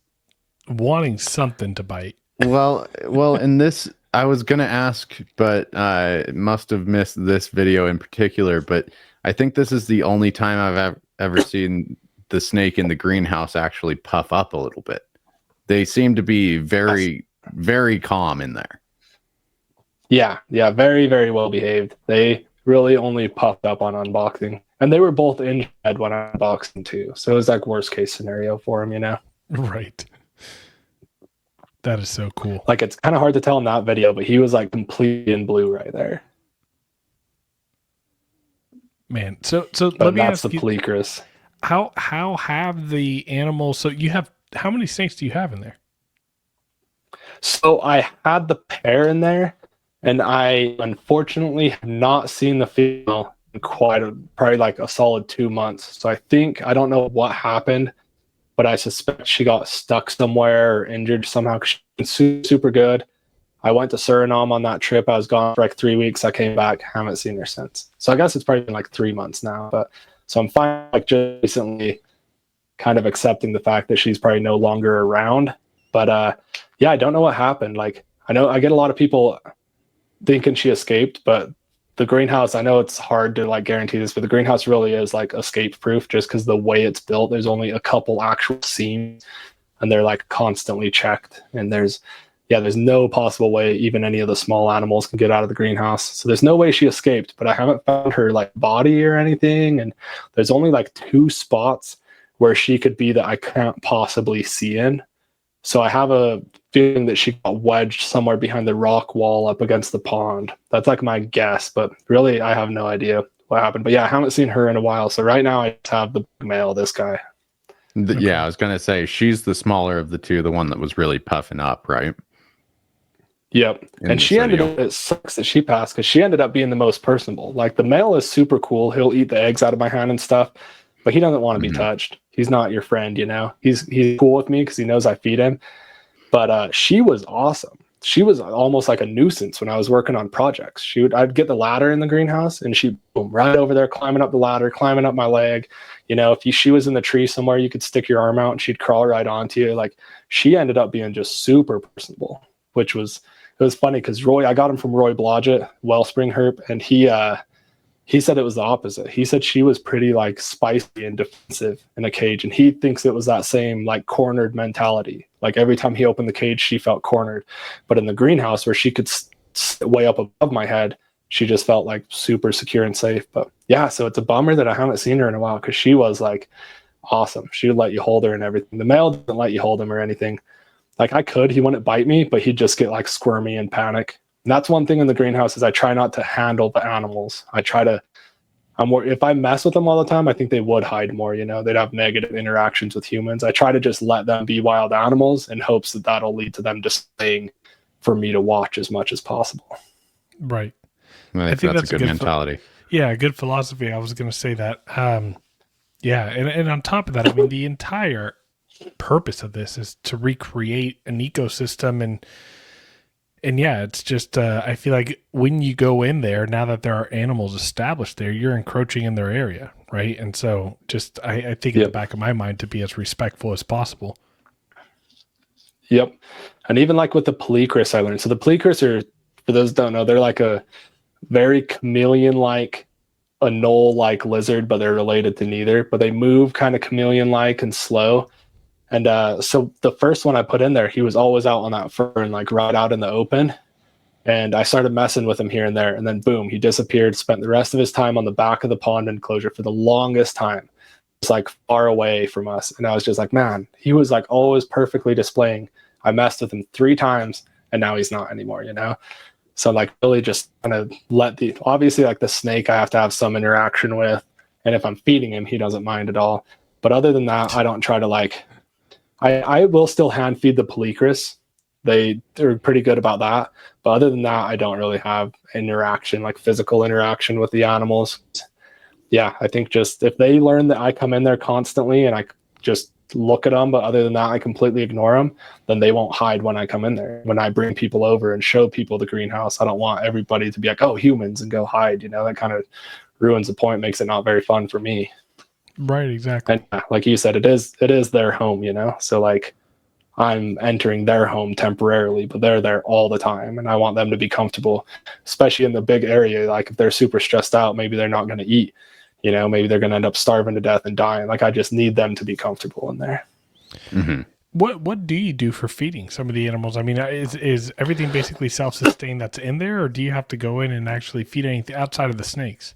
wanting something to bite. Well, and this, I was going to ask, but I must have missed this video in particular, but I think this is the only time I've ever seen the snake in the greenhouse actually puff up a little bit. They seem to be very, very calm in there. Yeah, very, very well behaved. They really only puffed up on unboxing. And they were both in shed when I unboxed them too. So it was like worst case scenario for them, Right. That is so cool. Like it's kind of hard to tell in that video, but he was like completely in blue right there. Man, so let me ask you, Polychrus. How have the animals? So you have, how many snakes do you have in there? So I had the pair in there, and I unfortunately have not seen the female in probably like a solid 2 months. So I don't know what happened, but I suspect she got stuck somewhere or injured somehow. She's super good. I went to Suriname on that trip. I was gone for like 3 weeks. I came back, haven't seen her since. So I guess it's probably been like 3 months now. But so I'm fine, like just recently kind of accepting the fact that she's probably no longer around. But I don't know what happened. Like I know I get a lot of people thinking she escaped, but the greenhouse, I know it's hard to like guarantee this, but the greenhouse really is like escape proof just because the way it's built. There's only a couple actual seams and they're like constantly checked. And there's no possible way even any of the small animals can get out of the greenhouse. So there's no way she escaped, but I haven't found her like body or anything. And there's only like 2 spots where she could be that I can't possibly see in. So I have a feeling that she got wedged somewhere behind the rock wall up against the pond. That's like my guess, but really I have no idea what happened. But yeah, I haven't seen her in a while. So right now I just have the male, this guy. Okay. Yeah, I was going to say, she's the smaller of the 2, the one that was really puffing up, right? Yep. And she ended up, it sucks that she passed because she ended up being the most personable. Like the male is super cool. He'll eat the eggs out of my hand and stuff, but he doesn't want to be touched. He's not your friend, you know. He's cool with me because he knows I feed him. But she was awesome. She was almost like a nuisance when I was working on projects. I'd get the ladder in the greenhouse and she'd boom right over there, climbing up the ladder, climbing up my leg. You know, if she was in the tree somewhere, you could stick your arm out and she'd crawl right onto you. Like she ended up being just super personable, which was, it was funny because I got him from Roy Blodgett, Wellspring Herp, and he said it was the opposite. He said she was pretty like spicy and defensive in a cage, and he thinks it was that same like cornered mentality. Like every time he opened the cage, she felt cornered. But in the greenhouse where she could sit way up above my head, she just felt like super secure and safe. But yeah, so it's a bummer that I haven't seen her in a while because she was like awesome. She would let you hold her and everything. The male didn't let you hold him or anything. Like I could, he wouldn't bite me, but he'd just get like squirmy and panic. And that's one thing in the greenhouse is I try not to handle the animals. If I mess with them all the time, I think they would hide more, you know, they'd have negative interactions with humans. I try to just let them be wild animals in hopes that that'll lead to them just staying for me to watch as much as possible. Right. I think that's a good mentality. Yeah, good philosophy. I was going to say that. Yeah. And on top of that, I mean, the entire purpose of this is to recreate an ecosystem and yeah, it's just I feel like when you go in there, now that there are animals established there, you're encroaching in their area, right? And so just I think in the back of my mind to be as respectful as possible. Yep. And even like with the Polychris I learned. So the Polychris are, for those who don't know, they're like a very chameleon-like, anole-like lizard, but they're related to neither. But they move kind of chameleon-like and slow. And so the first one I put in there, he was always out on that fern, like right out in the open. And I started messing with him here and there. And then boom, he disappeared, spent the rest of his time on the back of the pond enclosure for the longest time. It's like far away from us. And I was just like, man, he was like always perfectly displaying. I messed with him 3 times and now he's not anymore, you know? So like really just kind of obviously like the snake I have to have some interaction with. And if I'm feeding him, he doesn't mind at all. But other than that, I don't try to like, I will still hand feed the Polychris. They're pretty good about that. But other than that, I don't really have interaction, like physical interaction with the animals. Yeah, I think just if they learn that I come in there constantly and I just look at them, but other than that, I completely ignore them, then they won't hide when I come in there. When I bring people over and show people the greenhouse, I don't want everybody to be like, oh, humans, and go hide. You know, that kind of ruins the point, makes it not very fun for me. Right, exactly. And like you said, it is their home, you know? So like I'm entering their home temporarily, but they're there all the time. And I want them to be comfortable, especially in the big area. Like if they're super stressed out, maybe they're not going to eat, you know, maybe they're going to end up starving to death and dying. Like I just need them to be comfortable in there. Mm-hmm. What do you do for feeding some of the animals? I mean, is everything basically self-sustained that's in there, or do you have to go in and actually feed anything outside of the snakes?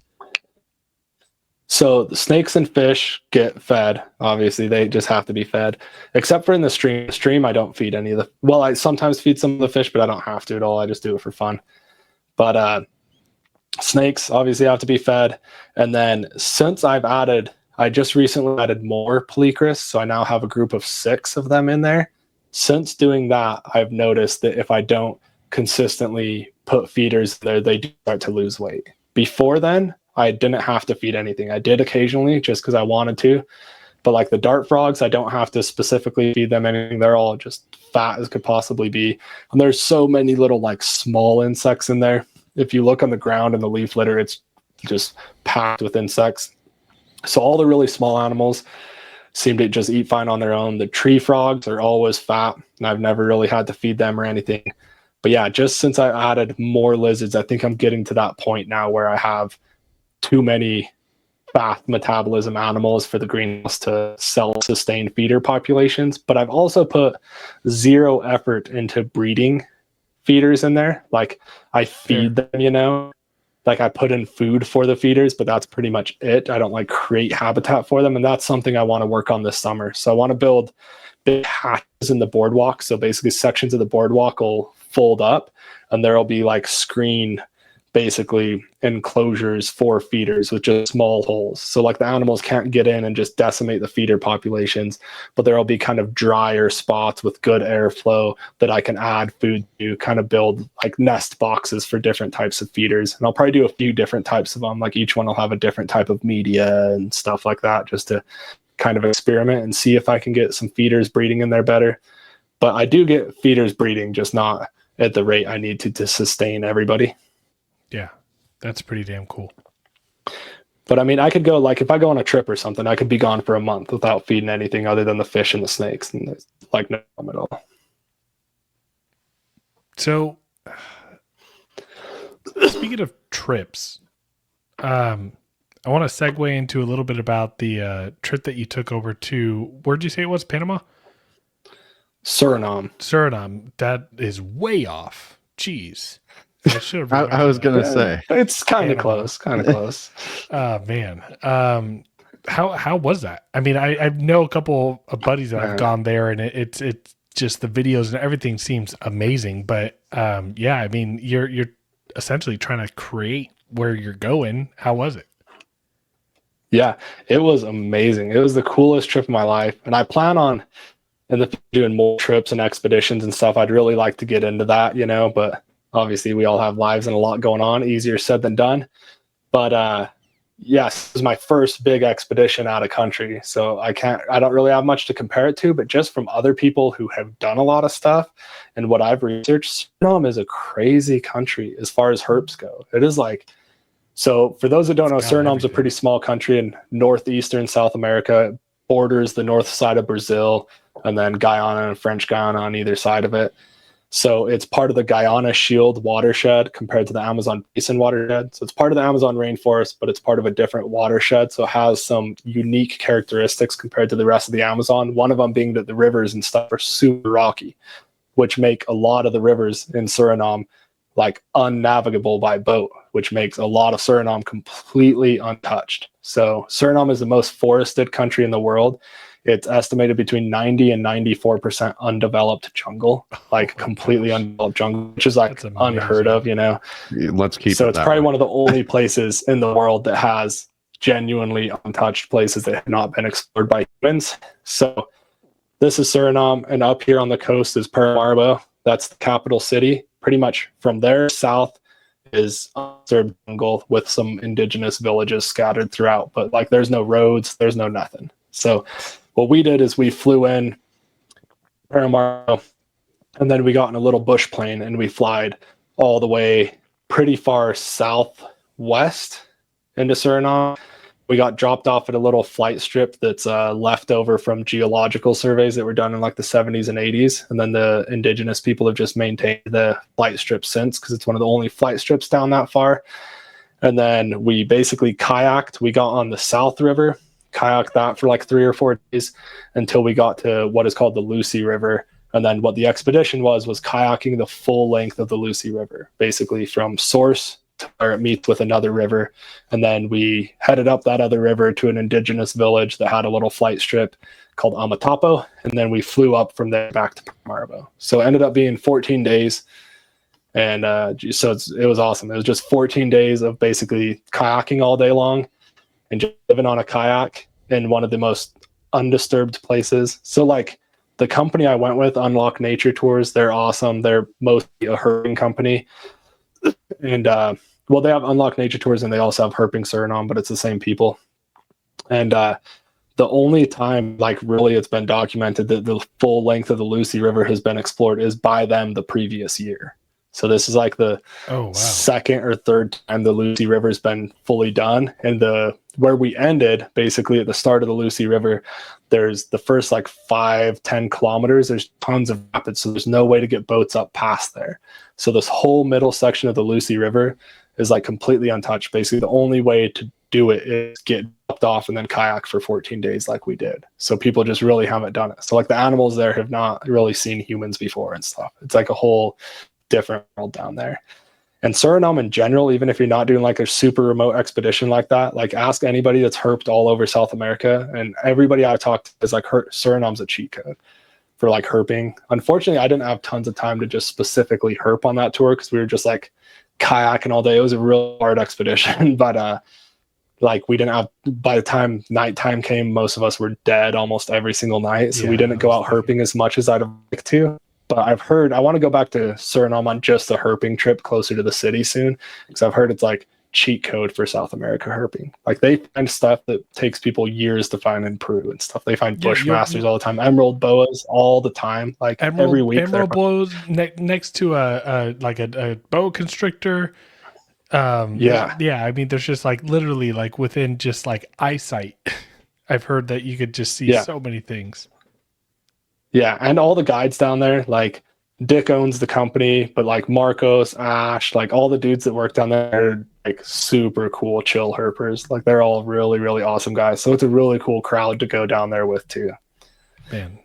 So the snakes and fish get fed. Obviously, they just have to be fed, except for in the stream. The stream, I don't feed any of the. Well, I sometimes feed some of the fish, but I don't have to at all. I just do it for fun. But snakes obviously have to be fed. And then since I just recently added more Polychris, so I now have a group of 6 of them in there. Since doing that, I've noticed that if I don't consistently put feeders there, they do start to lose weight. Before then, I didn't have to feed anything. I did occasionally just because I wanted to. But like the dart frogs, I don't have to specifically feed them anything. They're all just fat as could possibly be. And there's so many little like small insects in there. If you look on the ground in the leaf litter, it's just packed with insects. So all the really small animals seem to just eat fine on their own. The tree frogs are always fat, and I've never really had to feed them or anything. But yeah, just since I added more lizards, I think I'm getting to that point now where I have too many fast metabolism animals for the greenhouse to self-sustain feeder populations. But I've also put zero effort into breeding feeders in there. Like I feed them, you know, like I put in food for the feeders, but that's pretty much it. I don't like create habitat for them. And that's something I want to work on this summer. So I want to build big hatches in the boardwalk. So basically sections of the boardwalk will fold up and there'll be like screen basically enclosures for feeders with just small holes. So like the animals can't get in and just decimate the feeder populations, but there'll be kind of drier spots with good airflow that I can add food to, kind of build like nest boxes for different types of feeders. And I'll probably do a few different types of them. Like each one will have a different type of media and stuff like that, just to kind of experiment and see if I can get some feeders breeding in there better. But I do get feeders breeding, just not at the rate I need to sustain everybody. Yeah, that's pretty damn cool. But I mean, I could go, like if I go on a trip or something, I could be gone for a month without feeding anything other than the fish and the snakes, and there's like no problem at all. So, speaking of trips, I want to segue into a little bit about the trip that you took over to, where'd you say it was? Panama? Suriname. Suriname. That is way off. Jeez. I was going to say. It's kind of close, Man. How was that? I mean, I know a couple of buddies that have gone there, and it's just the videos and everything seems amazing. But yeah, I mean, you're essentially trying to create where you're going. How was it? Yeah, it was amazing. It was the coolest trip of my life, and I plan on in the future doing more trips and expeditions and stuff. I'd really like to get into that, you know, but obviously we all have lives and a lot going on. Easier said than done. But yes, it was my first big expedition out of country. So I don't really have much to compare it to, but just from other people who have done a lot of stuff and what I've researched, Suriname is a crazy country as far as herps go. It is like, so for those that don't know, Suriname's a pretty small country in northeastern South America. It borders the north side of Brazil and then Guyana and French Guiana on either side of it. So it's part of the Guyana Shield watershed compared to the Amazon Basin watershed. So it's part of the Amazon rainforest, but it's part of a different watershed. So it has some unique characteristics compared to the rest of the Amazon. One of them being that the rivers and stuff are super rocky, which make a lot of the rivers in Suriname like unnavigable by boat, which makes a lot of Suriname completely untouched. So Suriname is the most forested country in the world. It's estimated between 90 and 94% undeveloped jungle, like completely undeveloped jungle, which is like unheard of, you know? Let's keep so it it's that probably way. one of the only places in the world that has genuinely untouched places that have not been explored by humans. So this is Suriname, and up here on the coast is Paramaribo. That's the capital city. Pretty much from there south is undisturbed jungle with some indigenous villages scattered throughout, but like there's no roads, there's no nothing. So what we did is we flew in Paramaribo, and then we got in a little bush plane and we flied all the way pretty far southwest into Suriname. We got dropped off at a little flight strip that's left over from geological surveys that were done in like the 70s and 80s. And then the indigenous people have just maintained the flight strip since, because it's one of the only flight strips down that far. And then we basically kayaked. We got on the South River, kayaked that for like 3 or 4 days until we got to what is called the Lucy River. And then what the expedition was kayaking the full length of the Lucy River, basically from source to where it meets with another river. And then we headed up that other river to an indigenous village that had a little flight strip called Amatapo. And then we flew up from there back to Paramaribo. So it ended up being 14 days. And so it was awesome. It was just 14 days of basically kayaking all day long and just living on a kayak in one of the most undisturbed places. So like the company I went with, Unlock Nature Tours, they're awesome. They're mostly a herping company. And well, they have Unlock Nature Tours and they also have Herping Suriname, but it's the same people. And the only time like really it's been documented that the full length of the Lucy River has been explored is by them the previous year. So this is like the Oh, wow. second or third time the Lucy River's been fully done. And where we ended, basically at the start of the Lucy River, there's the first like 5-10 kilometers, there's tons of rapids, so there's no way to get boats up past there. So this whole middle section of the Lucy River is like completely untouched. Basically the only way to do it is get dropped off and then kayak for 14 days like we did. So people just really haven't done it. So like the animals there have not really seen humans before and stuff. It's like a whole different world down there. And Suriname in general, even if you're not doing like a super remote expedition like that, like ask anybody that's herped all over South America, and everybody I talked to is like Suriname's a cheat code for like herping. Unfortunately, I didn't have tons of time to just specifically herp on that tour because we were just like kayaking all day. It was a real hard expedition, but like we didn't have, by the time nighttime came, most of us were dead almost every single night. So we didn't go out herping as much as I'd have liked to. But I've heard I want to go back to Suriname on just a herping trip closer to the city soon, because I've heard it's like cheat code for South America herping. Like they find stuff that takes people years to find in Peru and stuff. They find bushmasters all the time, emerald boas all the time, like every week. Emerald boas next to a boa constrictor. Yeah. I mean, there's just like literally like within just like eyesight. I've heard that you could just see so many things. Yeah, and all the guides down there, like Dick owns the company, but like Marcos, Ash, like all the dudes that work down there are like super cool, chill herpers. Like they're all really, really awesome guys. So it's a really cool crowd to go down there with too. Man,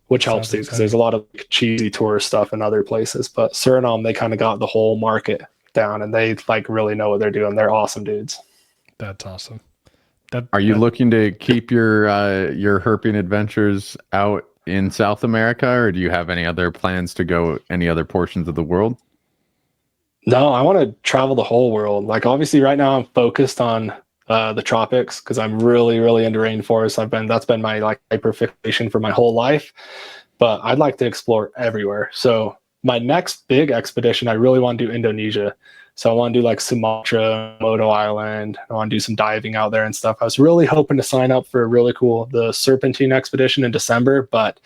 which helps too, because there's a lot of cheesy tourist stuff in other places. But Suriname, they kind of got the whole market down, and they like really know what they're doing. They're awesome dudes. That's awesome. Are you looking to keep your herping adventures out in South America, or do you have any other plans to go any other portions of the world? No, I want to travel the whole world. Like obviously right now I'm focused on the tropics because I'm really, really into rainforests. That's been my like hyperfixation for my whole life, but I'd like to explore everywhere. So my next big expedition, I really want to do Indonesia. So I want to do like Sumatra, Moto Island. I want to do some diving out there and stuff. I was really hoping to sign up for the Serpentine expedition in December, but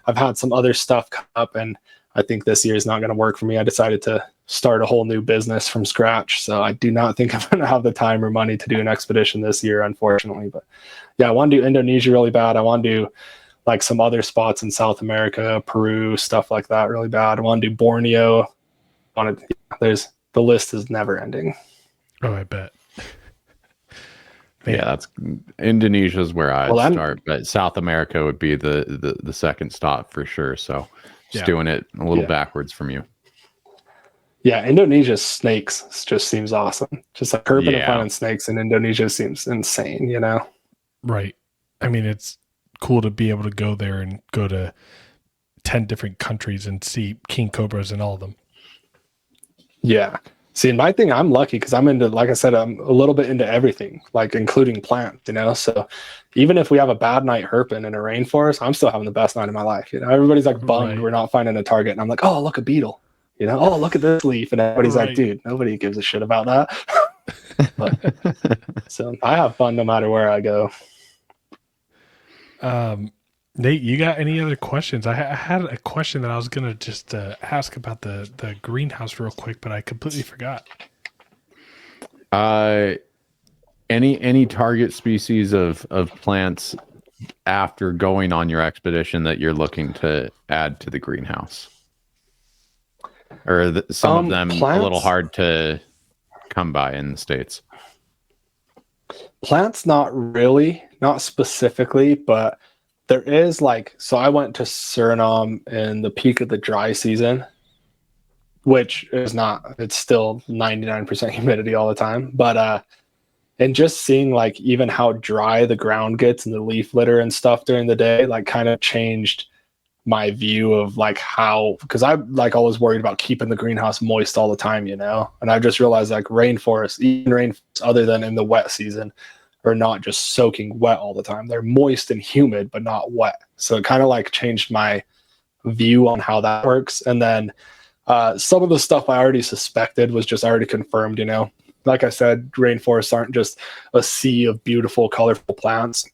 I've had some other stuff come up, and I think this year is not going to work for me. I decided to start a whole new business from scratch. So I do not think I'm going to have the time or money to do an expedition this year, unfortunately. But yeah, I want to do Indonesia really bad. I want to do like some other spots in South America, Peru, stuff like that really bad. I want to do Borneo. The list is never ending. Oh, I bet. Yeah, Indonesia's where I'd start, but South America would be the second stop for sure. So just doing it a little backwards from you. Yeah, Indonesia's snakes just seems awesome. Just like herping and finding snakes in Indonesia seems insane, you know? Right. I mean, it's cool to be able to go there and go to 10 different countries and see king cobras in all of them. Yeah. See, my thing, I'm lucky because I'm into, like I said, I'm a little bit into everything, like including plants, you know? So even if we have a bad night herping in a rainforest, I'm still having the best night of my life. You know, everybody's like bummed we're not finding a target. And I'm like, oh, look, a beetle, you know? Oh, look at this leaf. And everybody's like, dude, nobody gives a shit about that. But, so I have fun no matter where I go. Nate, you got any other questions? I had a question that I was going to just ask about the greenhouse real quick, but I completely forgot. Any target species of plants after going on your expedition that you're looking to add to the greenhouse? Or some of them plants, a little hard to come by in the States? Plants, not really, not specifically, but there is so I went to Suriname in the peak of the dry season, which is it's still 99% humidity all the time. But, and just seeing even how dry the ground gets and the leaf litter and stuff during the day, kind of changed my view of how, because I always worried about keeping the greenhouse moist all the time, you know? And I just realized even rainforests, other than in the wet season, are not just soaking wet all the time. They're moist and humid, but not wet. So it kind of changed my view on how that works. And then some of the stuff I already suspected was just already confirmed, you know. Like I said, rainforests aren't just a sea of beautiful, colorful plants.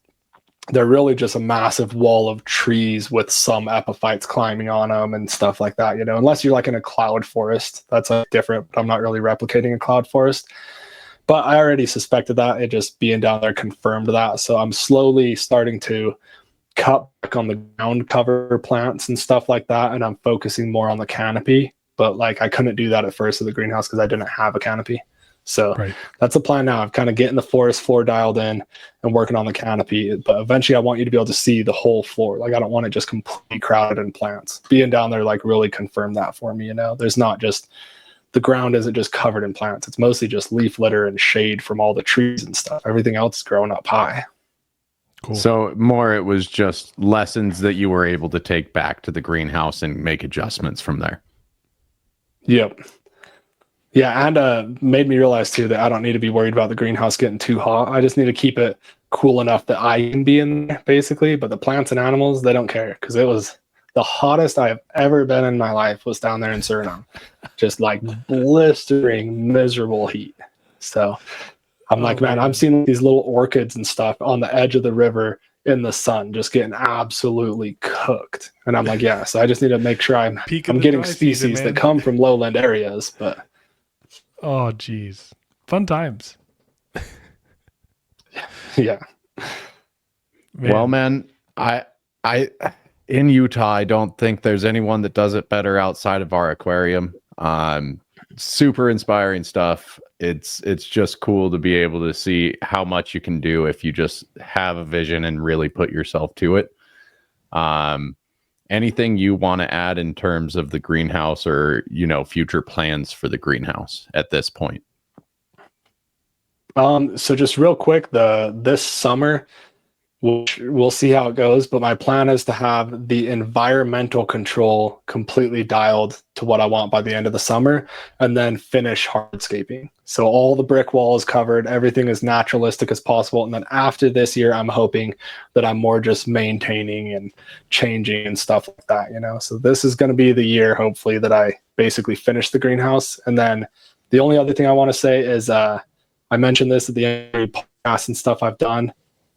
they're really just a massive wall of trees with some epiphytes climbing on them and stuff like that, you know, unless you're like in a cloud forest. That's like different, but I'm not really replicating a cloud forest. But I already suspected that. It just being down there confirmed that. So I'm slowly starting to cut back on the ground cover plants and stuff like that, and I'm focusing more on the canopy. But like I couldn't do that at first in the greenhouse because I didn't have a canopy. So that's the plan now. I'm kind of getting the forest floor dialed in and working on the canopy. But eventually I want you to be able to see the whole floor. Like I don't want it just completely crowded in plants. Being down there like really confirmed that for me, you know. There's not just, the ground isn't just covered in plants. It's mostly just leaf litter and shade from all the trees and stuff. Everything else is growing up high. Cool. So more it was just lessons that you were able to take back to the greenhouse and make adjustments from there. Yep. Yeah, and made me realize too that I don't need to be worried about the greenhouse getting too hot. I just need to keep it cool enough that I can be in there, basically. But the plants and animals, they don't care, because it was the hottest I have ever been in my life was down there in Suriname. Just like blistering, miserable heat. So I'm like, man, I'm seeing these little orchids and stuff on the edge of the river in the sun, just getting absolutely cooked. And I'm like, yeah, so I just need to make sure I'm getting species that come from lowland areas. But oh, geez. Fun times. Yeah. Well, man, I in Utah, I don't think there's anyone that does it better outside of our aquarium. Super inspiring stuff. It's just cool to be able to see how much you can do if you just have a vision and really put yourself to it. Anything you want to add in terms of the greenhouse or, you know, future plans for the greenhouse at this point? So just real quick, this summer, we'll see how it goes, but my plan is to have the environmental control completely dialed to what I want by the end of the summer, and then finish hardscaping. So all the brick walls covered, everything as naturalistic as possible. And then after this year, I'm hoping that I'm more just maintaining and changing and stuff like that, you know? So this is going to be the year, hopefully, that I basically finish the greenhouse. And then the only other thing I want to say is, I mentioned this at the end of the podcast and stuff I've done,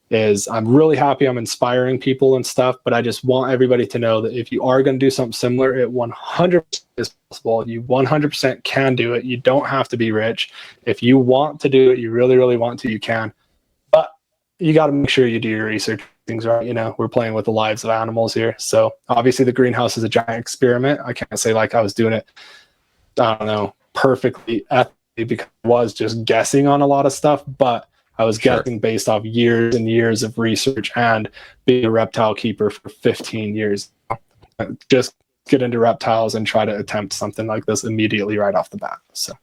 is I'm really happy I'm inspiring people and stuff, but I just want everybody to know that if you are going to do something similar, it 100% is possible. You 100% can do it. You don't have to be rich. If you want to do it, you really, really want to, you can. But you got to make sure you do your research things right. You know, we're playing with the lives of animals here. So obviously the greenhouse is a giant experiment. I can't say like I was doing it, I don't know, perfectly ethically, because I was just guessing on a lot of stuff, but I was guessing based off years and years of research and being a reptile keeper for 15 years. Just get into reptiles and try to attempt something like this immediately right off the bat. So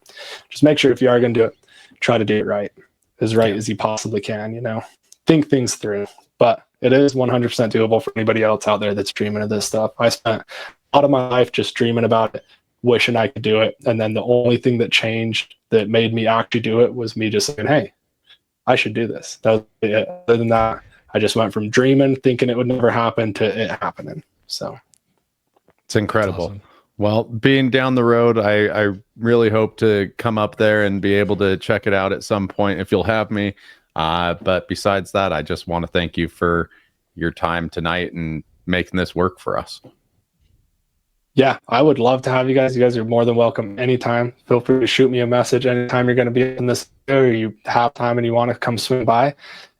just make sure if you are going to do it, try to do it right as you possibly can, you know, think things through. But it is 100% doable for anybody else out there that's dreaming of this stuff. I spent a lot of my life just dreaming about it, wishing I could do it. And then the only thing that changed that made me actually do it was me just saying, hey, I should do this. That was it. Other than that, I just went from dreaming, thinking it would never happen, to it happening. So it's incredible. Awesome. Well, being down the road, I really hope to come up there and be able to check it out at some point if you'll have me. But besides that, I just want to thank you for your time tonight and making this work for us. Yeah, I would love to have you guys. You guys are more than welcome anytime. Feel free to shoot me a message anytime you're going to be in this area, or you have time and you want to come swing by.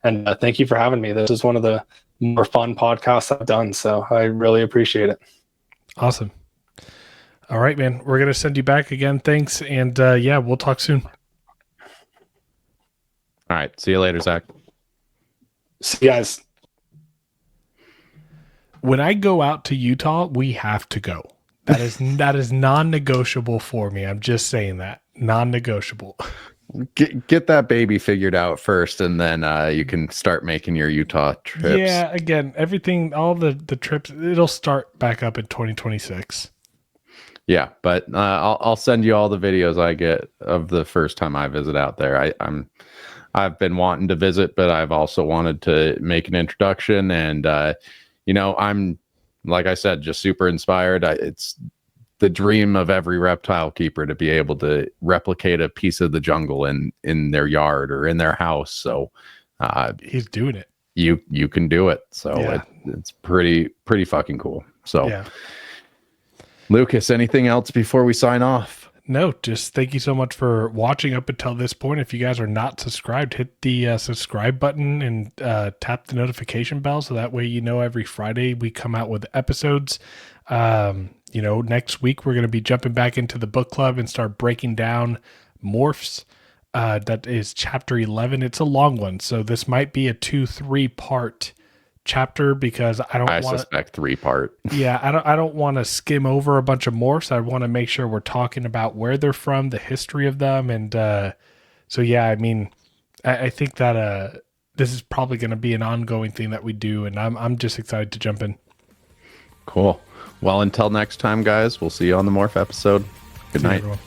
And thank you for having me. This is one of the more fun podcasts I've done, so I really appreciate it. Awesome. All right, man. We're going to send you back again. Thanks. And yeah, we'll talk soon. All right. See you later, Zach. See you guys. When I go out to Utah, we have to go. That is non-negotiable for me. I'm just saying that. Non-negotiable. Get that baby figured out first, and then you can start making your Utah trips. Yeah, again, everything, all the trips, it'll start back up in 2026. Yeah, but I'll send you all the videos I get of the first time I visit out there. I've been wanting to visit, but I've also wanted to make an introduction, and you know, I'm, like I said, just super inspired. It's the dream of every reptile keeper to be able to replicate a piece of the jungle in their yard or in their house. So he's doing it. you can do it. So Yeah. it's pretty fucking cool. So Yeah. Lucas, anything else before we sign off? No, just thank you so much for watching up until this point. If you guys are not subscribed, hit the subscribe button and tap the notification bell so that way you know every Friday we come out with episodes. Next week we're going to be jumping back into the book club and start breaking down Morphs. That is chapter 11. It's a long one, so this might be a 2-3 part chapter because I suspect 3-part. Yeah, I don't want to skim over a bunch of morphs. I want to make sure we're talking about where they're from, the history of them, and so yeah, I mean, I think that this is probably going to be an ongoing thing that we do, and I'm just excited to jump in. Cool. Well, until next time, guys, we'll see you on the Morph episode. Good night. Everyone.